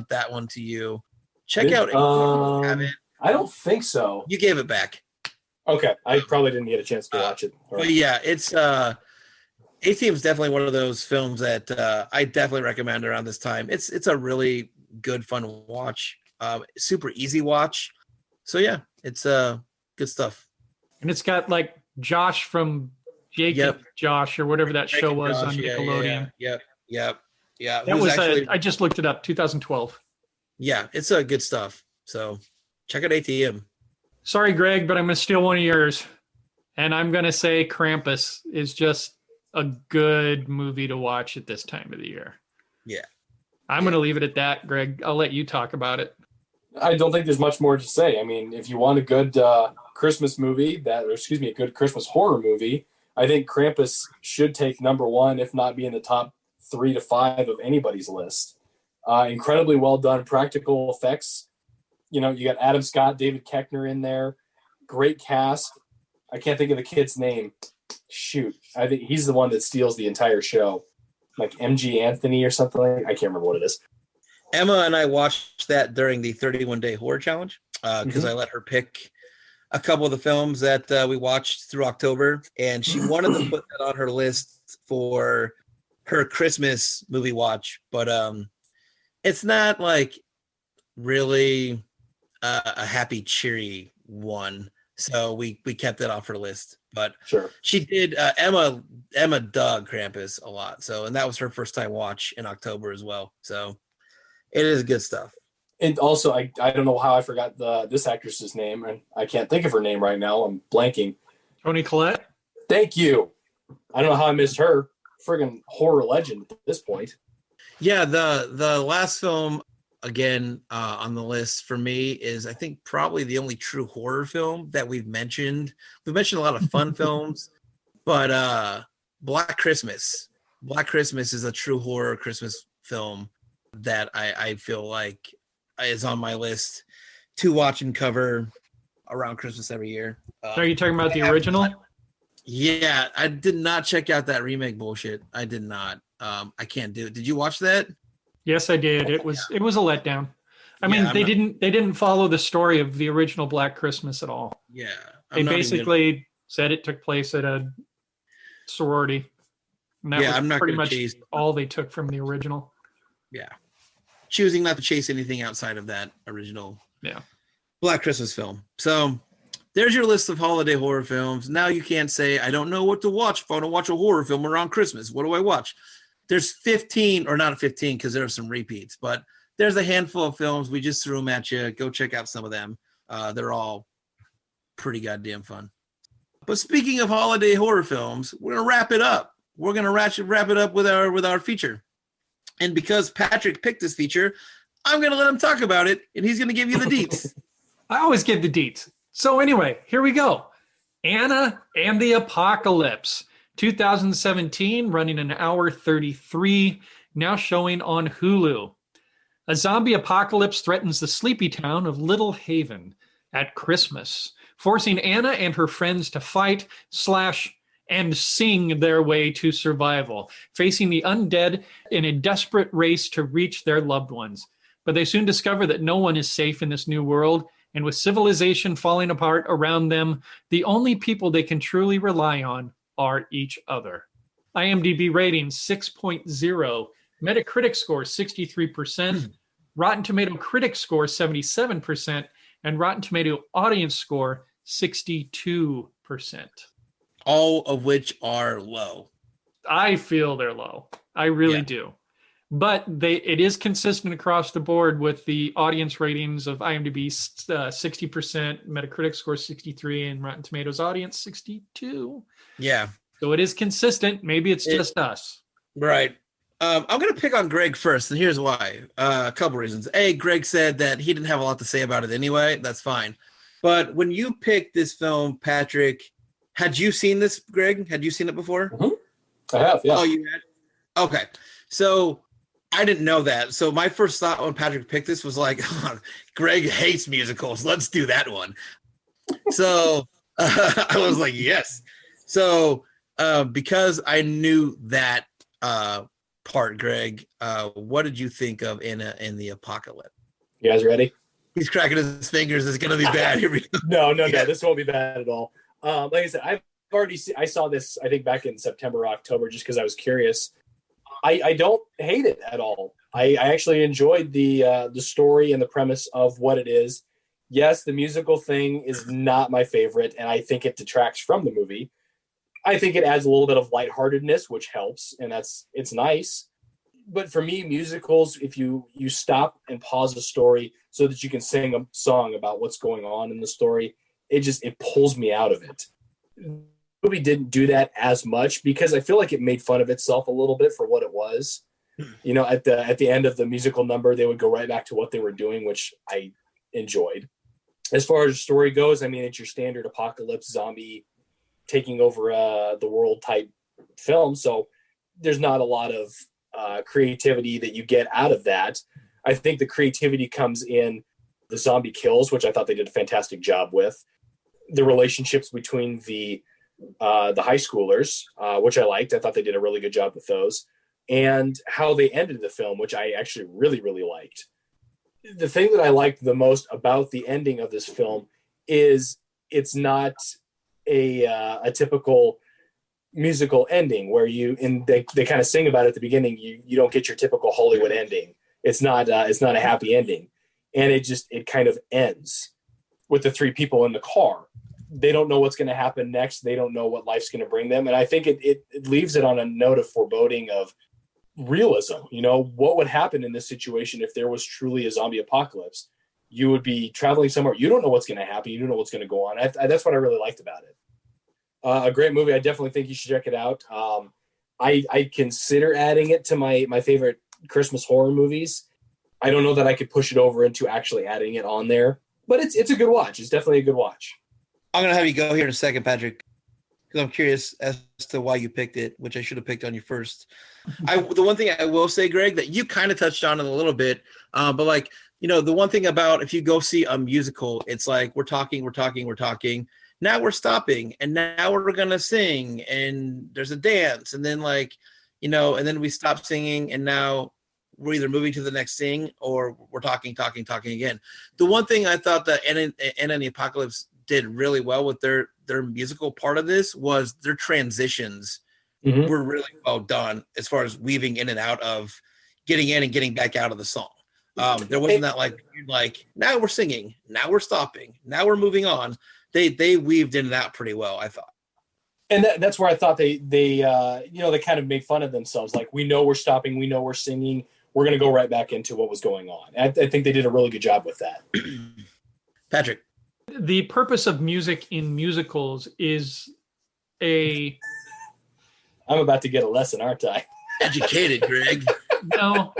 that one to you. Check out ATM. I don't think so. You gave it back. Okay, I probably didn't get a chance to watch it. But yeah, it's ATM is definitely one of those films that I definitely recommend around this time. It's a really good, fun watch. Super easy watch. So yeah, it's good stuff. And it's got Josh from Jake and Josh or whatever that show was on Nickelodeon. Yep. Yeah, That was I just looked it up, 2012. Yeah, it's good stuff. So check out ATM. Sorry, Greg, but I'm going to steal one of yours. And I'm going to say Krampus is just a good movie to watch at this time of the year. Yeah. I'm going to leave it at that, Greg. I'll let you talk about it. I don't think there's much more to say. I mean, if you want a good Christmas movie, a good Christmas horror movie, I think Krampus should take number one, if not be in the top 3 to 5 of anybody's list. Incredibly well done practical effects. You know, you got Adam Scott, David Koechner in there. Great cast. I can't think of the kid's name. Shoot. I think he's the one that steals the entire show. Like MG Anthony or something. I can't remember what it is. Emma and I watched that during the 31-day horror challenge because I let her pick a couple of the films that we watched through October, and she wanted to put that on her list for her Christmas movie watch, but it's not like really a happy, cheery one, so we kept it off her list. But sure, she did. Emma dug Krampus a lot, so, and that was her first time watch in October as well. So it is good stuff. And also, I don't know how I forgot this actress's name, and I can't think of her name right now. I'm blanking. Toni Collette? Thank you. I don't know how I missed her. Friggin' horror legend at this point. Yeah, the last film, again, on the list for me is, I think, probably the only true horror film that we've mentioned. We've mentioned a lot of fun films, but Black Christmas. Black Christmas is a true horror Christmas film that I feel like is on my list to watch and cover around Christmas every year. Are you talking about the original? Yeah, I did not check out that remake bullshit. I did not. I can't do it. Did you watch that? Yes, I did. It was a letdown. I mean, they didn't follow the story of the original Black Christmas at all. Yeah. They basically said it took place at a sorority. And that was pretty much all they took from the original. Yeah. Choosing not to chase anything outside of that original Black Christmas film. So there's your list of holiday horror films. Now you can't say, I don't know what to watch if I want to watch a horror film around Christmas. What do I watch? There's 15, or not 15 because there are some repeats, but there's a handful of films. We just threw them at you. Go check out some of them. They're all pretty goddamn fun. But speaking of holiday horror films, we're going to wrap it up. We're going to wrap it up with our feature. And because Patrick picked this feature, I'm going to let him talk about it, and he's going to give you the deets. I always give the deets. So anyway, here we go. Anna and the Apocalypse, 2017, running an hour 33, now showing on Hulu. A zombie apocalypse threatens the sleepy town of Little Haven at Christmas, forcing Anna and her friends to fight / and sing their way to survival, facing the undead in a desperate race to reach their loved ones. But they soon discover that no one is safe in this new world, and with civilization falling apart around them, the only people they can truly rely on are each other. IMDb rating 6.0, Metacritic score 63%, Rotten Tomato critic score 77%, and Rotten Tomato audience score 62%. All of which are low. I feel they're low. I really do. But it is consistent across the board with the audience ratings of IMDb 60%, Metacritic score 63, and Rotten Tomatoes audience 62. Yeah. So it is consistent. Maybe it's just us. Right. I'm going to pick on Greg first, and here's why. A couple reasons. A, Greg said that he didn't have a lot to say about it anyway. That's fine. But when you picked this film, Patrick, had you seen this, Greg? Had you seen it before? Mm-hmm. I have, yeah. Oh, you had? Okay. So I didn't know that. So my first thought when Patrick picked this was like, oh, Greg hates musicals. Let's do that one. So I was like, yes. So because I knew that part, Greg, what did you think of Anna and the Apocalypse? You guys ready? He's cracking his fingers. It's going to be bad. Here we go. No. This won't be bad at all. Like I said, I saw this, I think, back in September or October, just because I was curious. I don't hate it at all. I actually enjoyed the story and the premise of what it is. Yes, the musical thing is not my favorite, and I think it detracts from the movie. I think it adds a little bit of lightheartedness, which helps, and it's nice. But for me, musicals, if you stop and pause a story so that you can sing a song about what's going on in the story, it pulls me out of it. The movie didn't do that as much because I feel like it made fun of itself a little bit for what it was. At the end of the musical number, they would go right back to what they were doing, which I enjoyed. As far as the story goes, I mean, it's your standard apocalypse zombie taking over the world type film. So there's not a lot of creativity that you get out of that. I think the creativity comes in the zombie kills, which I thought they did a fantastic job with. The relationships between the high schoolers, which I liked. I thought they did a really good job with those. And how they ended the film, which I actually really, really liked. The thing that I liked the most about the ending of this film is it's not a typical musical ending where they kind of sing about it at the beginning. You don't get your typical Hollywood ending. It's not a happy ending. And it kind of ends with the three people in the car. They don't know what's going to happen next. They don't know what life's going to bring them. And I think it leaves it on a note of foreboding of realism. What would happen in this situation if there was truly a zombie apocalypse? You would be traveling somewhere. You don't know what's going to happen. You don't know what's going to go on. That's what I really liked about it. A great movie. I definitely think you should check it out. I consider adding it to my favorite Christmas horror movies. I don't know that I could push it over into actually adding it on there, but it's a good watch. It's definitely a good watch. I'm going to have you go here in a second, Patrick, because I'm curious as to why you picked it, which I should have picked on you first. The one thing I will say, Greg, that you kind of touched on it a little bit, but the one thing about if you go see a musical, it's like we're talking. Now we're stopping, and now we're going to sing, and there's a dance, and then and then we stop singing, and now we're either moving to the next thing or we're talking again. The one thing I thought that Anna and the Apocalypse did really well with their musical part of this was their transitions were really well done as far as weaving in and out of getting in and getting back out of the song. There wasn't that like now we're singing, now we're stopping, now we're moving on. They weaved in and out pretty well, I thought. And that's where I thought they kind of made fun of themselves. Like, we know we're stopping, we know we're singing, we're going to go right back into what was going on. I think they did a really good job with that. Patrick. The purpose of music in musicals is I'm about to get a lesson, aren't I? Educated, Greg. No.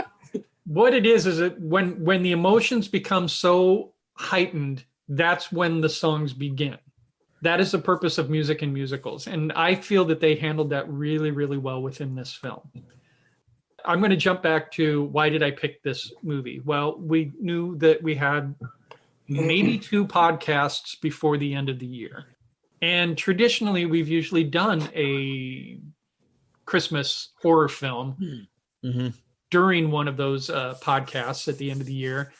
What it is that when the emotions become so heightened, that's when the songs begin. That is the purpose of music in musicals. And I feel that they handled that really, really well within this film. I'm going to jump back to why did I pick this movie? Well, we knew that we had maybe 2 podcasts before the end of the year. And traditionally, we've usually done a Christmas horror film during one of those podcasts at the end of the year.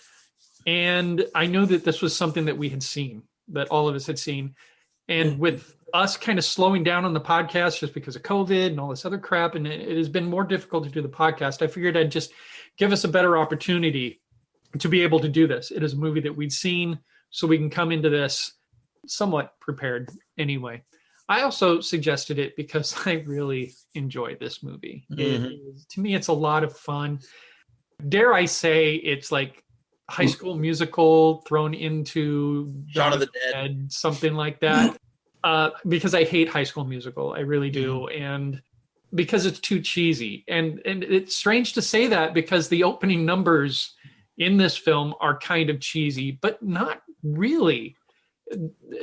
And I know that this was something that we had seen, that all of us had seen. And with us kind of slowing down on the podcast just because of COVID and all this other crap, and it has been more difficult to do the podcast, I figured I'd just give us a better opportunity to be able to do this. It is a movie that we'd seen, so we can come into this somewhat prepared anyway. I also suggested it because I really enjoy this movie. To me, it's a lot of fun. Dare I say it's like High School Musical thrown into Dawn of the Dead, something like that. Because I hate High School Musical, I really do, and because it's too cheesy. And it's strange to say that because the opening numbers in this film are kind of cheesy, but not really.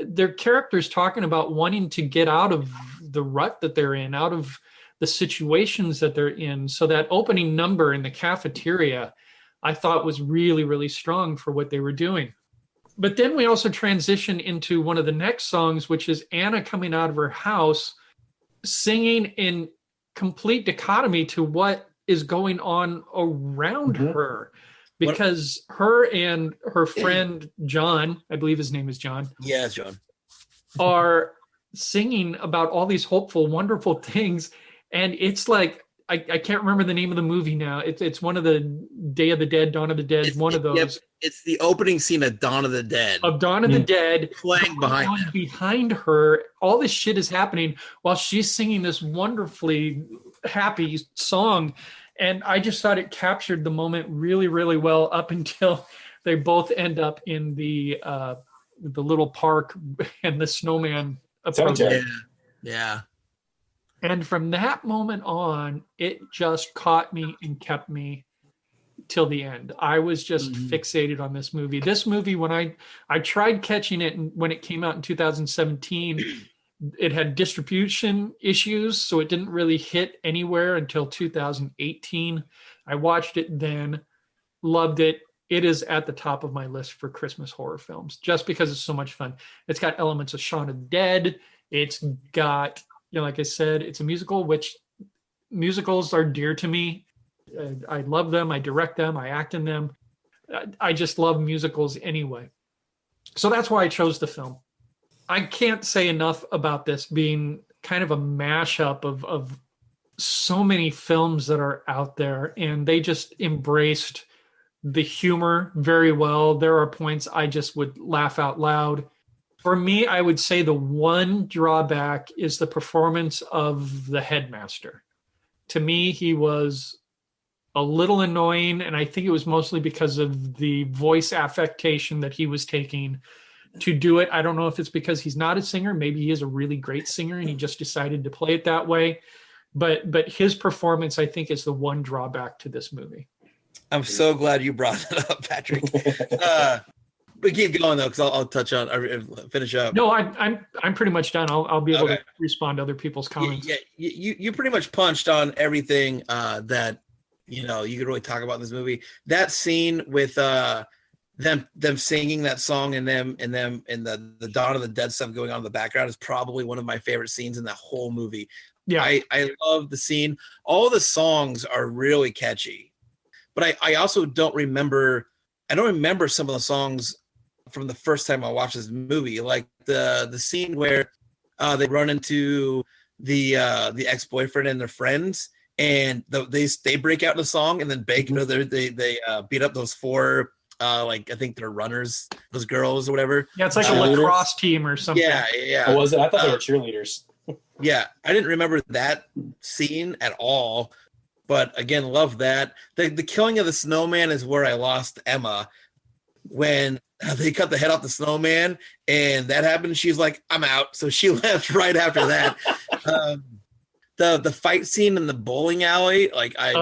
They're characters talking about wanting to get out of the rut that they're in, out of the situations that they're in. So that opening number in the cafeteria, I thought was really, really strong for what they were doing. But then we also transition into one of the next songs, which is Anna coming out of her house, singing in complete dichotomy to what is going on around her. Because her and her friend John, I believe his name is John. Yeah, John. Are singing about all these hopeful, wonderful things. And it's like, I can't remember the name of the movie now. It's one of the Day of the Dead, Dawn of the Dead, one of those. Yep, it's the opening scene of Dawn of the Dead. Of Dawn of the Dead. Playing behind her. All this shit is happening while she's singing this wonderfully happy song. And I just thought it captured the moment really, really well up until they both end up in the little park and the snowman approaches. Cemetery. Yeah. And from that moment on, it just caught me and kept me till the end. I was just fixated on this movie. This movie, when I tried catching it when it came out in 2017, it had distribution issues, so it didn't really hit anywhere until 2018. I watched it then, loved it. It is at the top of my list for Christmas horror films, just because it's so much fun. It's got elements of Shaun of the Dead. It's got, like I said, it's a musical, which musicals are dear to me. I love them. I direct them. I act in them. I just love musicals anyway. So that's why I chose the film. I can't say enough about this being kind of a mashup of so many films that are out there, and they just embraced the humor very well. There are points I just would laugh out loud. For me, I would say the one drawback is the performance of the headmaster. To me, he was a little annoying, and I think it was mostly because of the voice affectation that he was taking to do it. I don't know if it's because he's not a singer. Maybe he is a really great singer and he just decided to play it that way. But his performance, I think, is the one drawback to this movie. I'm so glad you brought that up, Patrick. But keep going though, because I'll touch on finish up. No, I'm pretty much done. I'll be able to respond to other people's comments. Yeah, you pretty much punched on everything that you could really talk about in this movie. That scene with them singing that song and the Dawn of the Dead stuff going on in the background is probably one of my favorite scenes in the whole movie. Yeah, I love the scene. All the songs are really catchy, but I also don't remember. I don't remember some of the songs from the first time I watched this movie, like the scene where they run into the ex-boyfriend and their friends, and they break out in a song, and then they beat up those four. I think they're runners, those girls or whatever. Yeah, it's like a lacrosse team or something. Yeah. Oh, was it? I thought they were cheerleaders. Yeah, I didn't remember that scene at all, but again, love that. The killing of the snowman is where I lost Emma. When they cut the head off the snowman and that happened, she's like, I'm out. So she left right after that. The fight scene in the bowling alley, I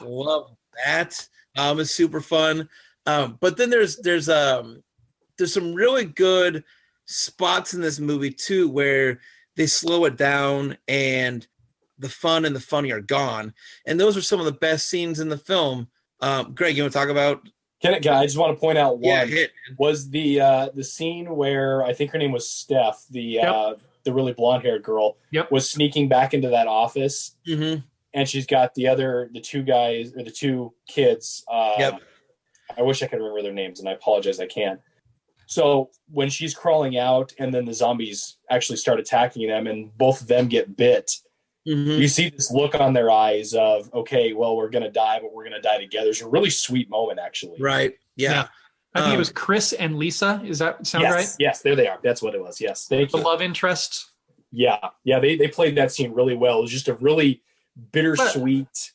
love that. It's super fun. But then there's some really good spots in this movie too, where they slow it down and the fun and the funny are gone. And those are some of the best scenes in the film. Greg, you want to talk about? I just want to point out one was the scene where I think her name was Steph, the really blonde-haired girl, was sneaking back into that office, and she's got the two kids. I wish I could remember their names, and I apologize, I can't. So when she's crawling out, and then the zombies actually start attacking them, and both of them get bit. You see this look on their eyes of, okay, well, we're going to die, but we're going to die together. It's a really sweet moment, actually. Right. Yeah. I think it was Chris and Lisa. Is that sound right? Yes, there they are. That's what it was. Yes. Thank you. The love interests. Yeah. They played that scene really well. It was just a really bittersweet,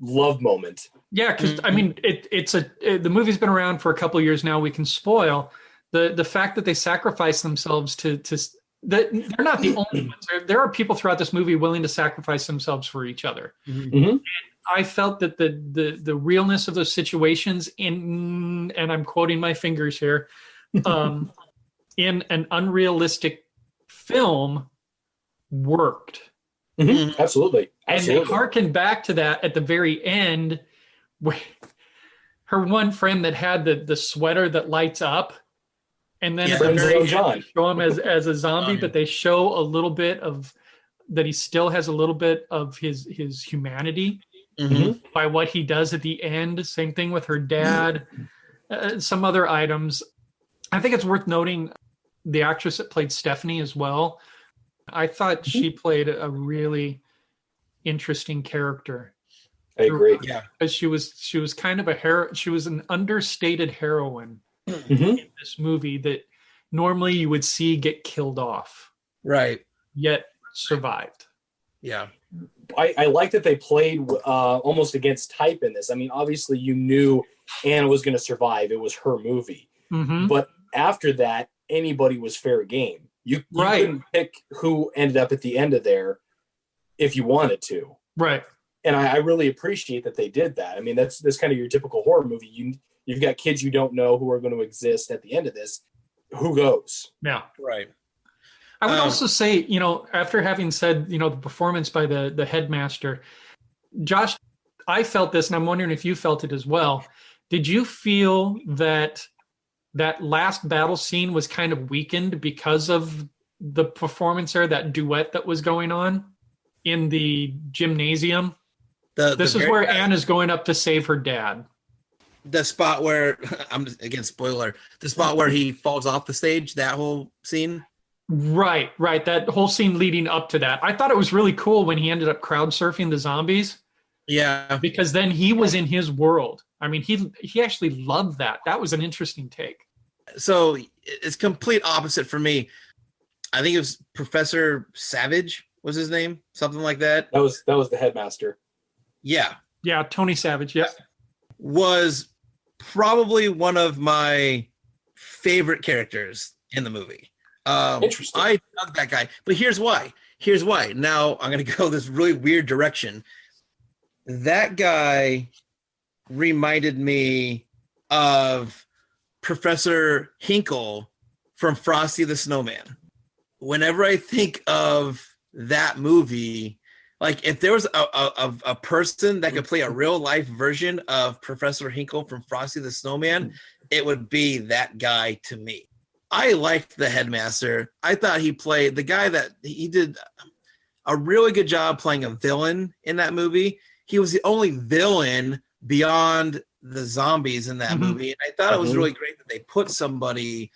love moment. Yeah, because I mean, the movie's been around for a couple of years now. We can spoil the fact that they sacrifice themselves to they're not the only ones. There are people throughout this movie willing to sacrifice themselves for each other. And I felt that the realness of those situations and I'm quoting my fingers here, in an unrealistic film worked. Absolutely. And they harken back to that at the very end, where her one friend that had the sweater that lights up, and then at the very end, they show him as a zombie, but they show a little bit of that he still has a little bit of his humanity by what he does at the end. Same thing with her dad, some other items. I think it's worth noting the actress that played Stephanie as well. I thought she played a really interesting character. I agree. Yeah, because she was kind of she was an understated heroine in this movie that normally you would see get killed off, right? Yet survived. Yeah. I like that they played almost against type in this. I mean, obviously you knew Anna was going to survive. It was her movie. Mm-hmm. But after that, anybody was fair game. You Right. couldn't pick who ended up at the end of there if you wanted to. Right. And I really appreciate that they did that. I mean, that's kind of your typical horror movie. You've got kids you don't know who are going to exist at the end of this. Who goes? Yeah. Right. I would also say, after having said, the performance by the headmaster, Josh, I felt this, and I'm wondering if you felt it as well. Did you feel that last battle scene was kind of weakened because of the performance there, that duet that was going on in the gymnasium? This is where Anna's going up to save her dad. The spot where, again, spoiler, the spot where he falls off the stage, that whole scene. Right. That whole scene leading up to that. I thought it was really cool when he ended up crowd surfing the zombies. Yeah. Because then he was in his world. I mean, he actually loved that. That was an interesting take. So it's complete opposite for me. I think it was Professor Savage was his name, something like that. That was the headmaster. Yeah. Yeah, Tony Savage. Yeah. Was probably one of my favorite characters in the movie. Interesting. I dug that guy, but here's why. Now I'm going to go this really weird direction. That guy reminded me of Professor Hinkle from Frosty the Snowman. Whenever I think of that movie, like if there was a person that could play a real life version of Professor Hinkle from Frosty the Snowman, it would be that guy to me. I liked the headmaster. I thought he played the guy that he did a really good job playing a villain in that movie. He was the only villain beyond the zombies in that movie. And I thought it was really great that they put somebody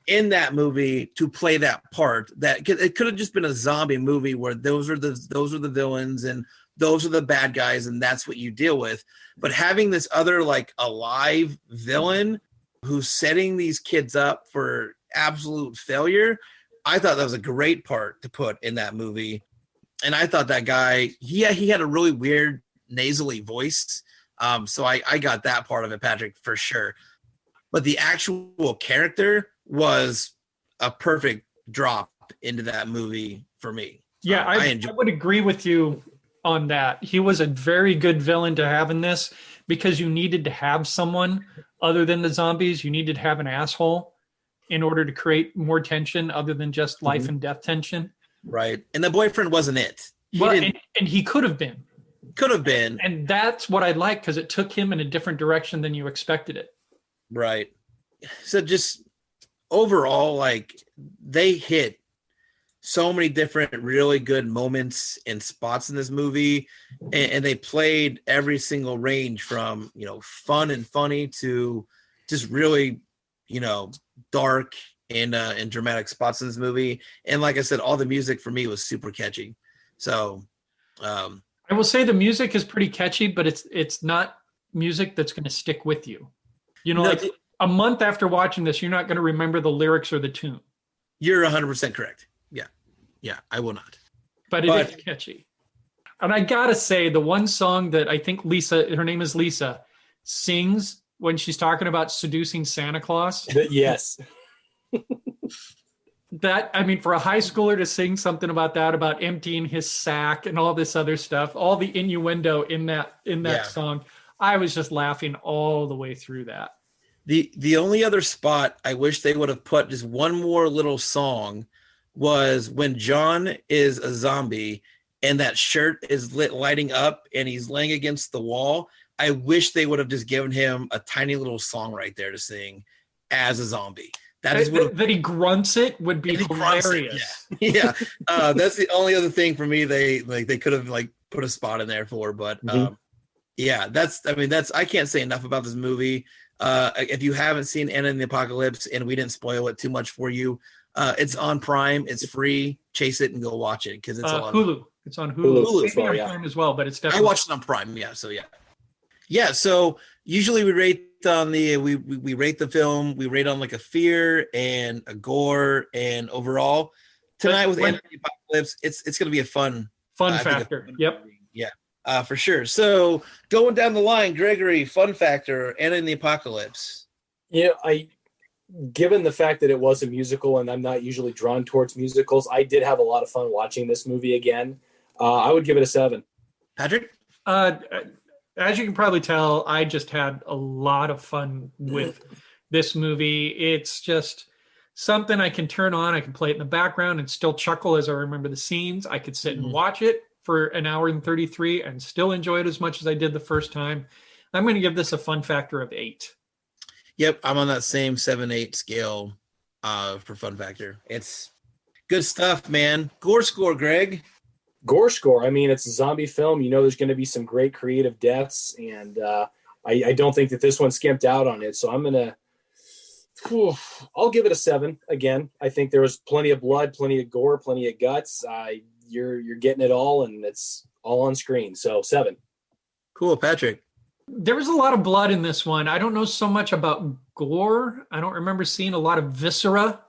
in that movie to play that part. That it could have just been a zombie movie where those are the villains and those are the bad guys and that's what you deal with. But having this other like alive villain who's setting these kids up for absolute failure, I thought that was a great part to put in that movie. And I thought that guy, he had a really weird nasally voice. So I got that part of it, Patrick, for sure. But the actual character was a perfect drop into that movie for me. Yeah, I would agree with you on that. He was a very good villain to have in this because you needed to have someone other than the zombies. You needed to have an asshole in order to create more tension other than just life and death tension. Right. And the boyfriend wasn't it. And he could have been. Could have been. And that's what I like because it took him in a different direction than you expected it. Right. So just overall, like they hit so many different really good moments and spots in this movie, and they played every single range from fun and funny to just really dark and dramatic spots in this movie. And like I said, all the music for me was super catchy. So I will say the music is pretty catchy, but it's not music that's going to stick with you. Like a month after watching this, you're not going to remember the lyrics or the tune. You're 100% correct. Yeah, I will not. But it is catchy. And I got to say, the one song that I think Lisa, her name is Lisa, sings when she's talking about seducing Santa Claus. Yes. For a high schooler to sing something about that, about emptying his sack and all this other stuff, all the innuendo in that song, I was just laughing all the way through that. The only other spot I wish they would have put just one more little song was when John is a zombie and that shirt is lighting up and he's laying against the wall. I wish they would have just given him a tiny little song right there to sing as a zombie. That he grunts it would be hilarious. Yeah. That's the only other thing for me they could have put a spot in there for. But I can't say enough about this movie. If you haven't seen Anna and the Apocalypse and we didn't spoil it too much for you, it's on Prime. It's free. Chase it and go watch it because it's a lot Hulu. It's on Hulu. Hulu Maybe on Prime as well, but it's definitely. I watched it on Prime. Yeah. So yeah. So usually we rate on we rate the film. We rate on like a fear and a gore and overall. Tonight with Anna and the Apocalypse, it's going to be a fun Fun I think it's factor. a fun Yep. movie. Yeah, for sure. So going down the line, Gregory, fun factor, and in the apocalypse. Yeah, given the fact that it was a musical and I'm not usually drawn towards musicals, I did have a lot of fun watching this movie again. I would give it a 7. Patrick? As you can probably tell, I just had a lot of fun with this movie. It's just something I can turn on. I can play it in the background and still chuckle as I remember the scenes. I could sit and watch it for an hour and 33 and still enjoy it as much as I did the first time. I'm going to give this a fun factor of 8. Yep, I'm on that same 7-8 scale for fun factor. It's good stuff, man. Gore score, Greg. Gore score. I mean, it's a zombie film. You know, there's going to be some great creative deaths, and I don't think that this one skimped out on it. So I'll give it a 7 again. I think there was plenty of blood, plenty of gore, plenty of guts. You're getting it all, and it's all on screen. So 7. Cool, Patrick. There was a lot of blood in this one. I don't know so much about gore. I don't remember seeing a lot of viscera.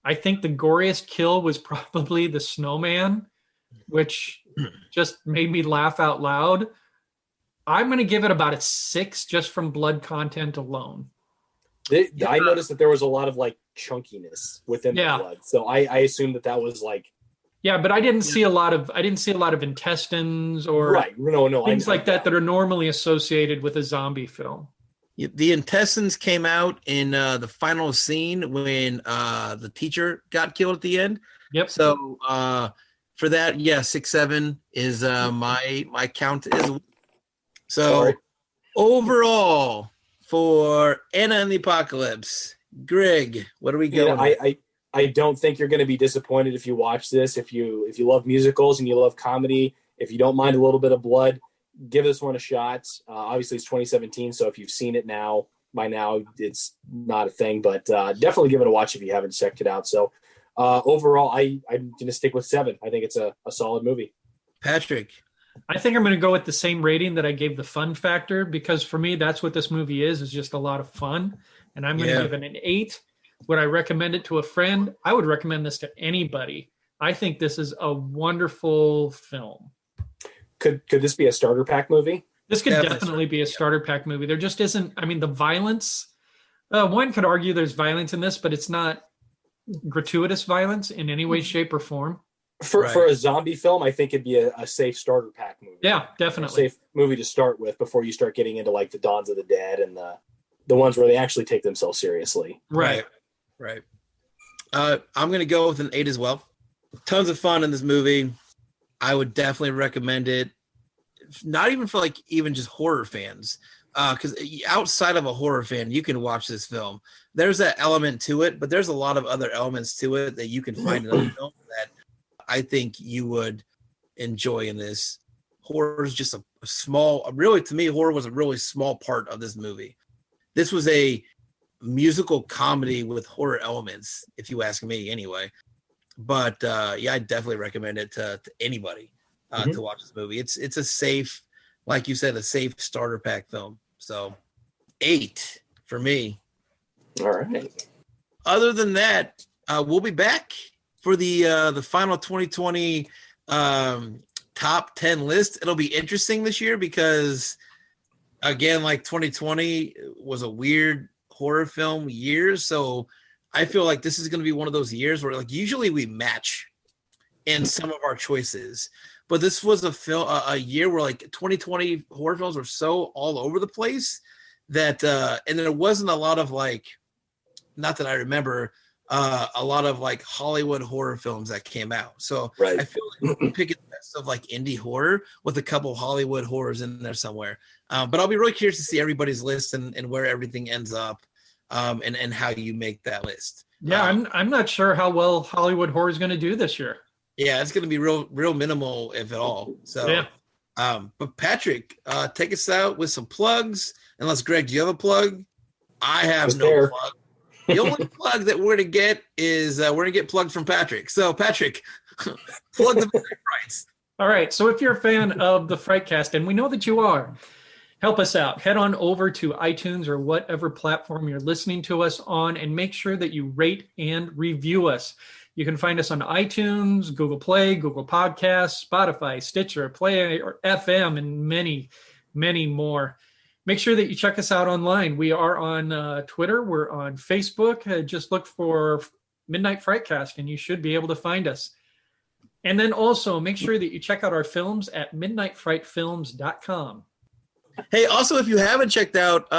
I think the goriest kill was probably the snowman, which just made me laugh out loud. I'm going to give it about a 6 just from blood content alone. I noticed that there was a lot of like chunkiness within the blood. So I assumed that was like. Yeah, but I didn't see a lot of intestines or things like that are normally associated with a zombie film. The intestines came out in the final scene when the teacher got killed at the end. Yep. So for that, 6-7 is my count as well. So overall for Anna and the Apocalypse, Greg, what are we going? I don't think you're going to be disappointed if you watch this. If you love musicals and you love comedy, if you don't mind a little bit of blood, give this one a shot. Obviously, it's 2017, so if you've seen it by now, it's not a thing. But definitely give it a watch if you haven't checked it out. So overall, I'm going to stick with 7. I think it's a solid movie. Patrick? I think I'm going to go with the same rating that I gave the fun factor, because for me, that's what this movie is just a lot of fun. And I'm going to give it an 8. Would I recommend it to a friend? I would recommend this to anybody. I think this is a wonderful film. Could this be a starter pack movie? This could definitely be a starter pack movie. There just isn't, the violence, one could argue there's violence in this, but it's not gratuitous violence in any way, shape, or form. For a zombie film, I think it'd be a safe starter pack movie. Yeah, definitely. A safe movie to start with before you start getting into like the Dawns of the Dead and the ones where they actually take themselves seriously. Right. I'm going to go with an 8 as well. Tons of fun in this movie. I would definitely recommend it. Not even for even just horror fans. Because outside of a horror fan, you can watch this film. There's that element to it, but there's a lot of other elements to it that you can find in a film that I think you would enjoy in this. Horror is just a small, really to me, horror was a really small part of this movie. This was a musical comedy with horror elements, if you ask me anyway. But I definitely recommend it to anybody to watch this movie. It's a safe, like you said, a safe starter pack film. So 8 for me. All right. Other than that, we'll be back for the final 2020 top 10 list. It'll be interesting this year because, again, 2020 was a weird horror film year. So I feel like this is going to be one of those years where usually we match in some of our choices. But this was a year where 2020 horror films were so all over the place that and there wasn't a lot of not that I remember, a lot of Hollywood horror films that came out. So I feel like we're picking the best of indie horror with a couple Hollywood horrors in there somewhere. But I'll be really curious to see everybody's list and where everything ends up, and how you make that list. Yeah, I'm not sure how well Hollywood horror is going to do this year. Yeah, it's going to be real minimal, if at all. So, but Patrick, take us out with some plugs. Unless Greg, do you have a plug? I have no plug. The only plug that we're going to get is we're going to get plugged from Patrick. So, Patrick, plug the rights. All right. So, if you're a fan of the Frightcast, and we know that you are, help us out. Head on over to iTunes or whatever platform you're listening to us on and make sure that you rate and review us. You can find us on iTunes, Google Play, Google Podcasts, Spotify, Stitcher, Play or FM, and many, many more. Make sure that you check us out online. We are on Twitter. We're on Facebook. Just look for Midnight Frightcast, and you should be able to find us. And then also make sure that you check out our films at midnightfrightfilms.com. Hey, also, if you haven't checked out,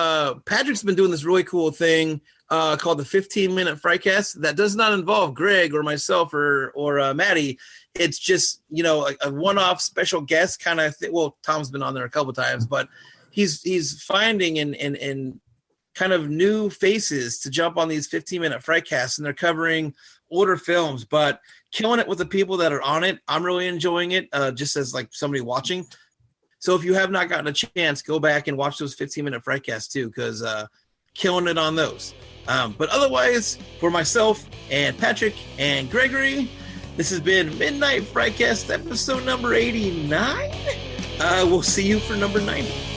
Patrick's been doing this really cool thing called the 15-minute Frightcast that does not involve Greg or myself or Maddie. It's just, a one-off special guest kind of thing. Well, Tom's been on there a couple times, but he's finding and kind of new faces to jump on these 15-minute Frightcasts, and they're covering older films, but killing it with the people that are on it. I'm really enjoying it, just as like somebody watching. So if you have not gotten a chance, go back and watch those 15-minute Frightcasts too, because killing it on those. But otherwise, for myself and Patrick and Gregory, this has been Midnight Frightcast episode number 89. We'll see you for number 90.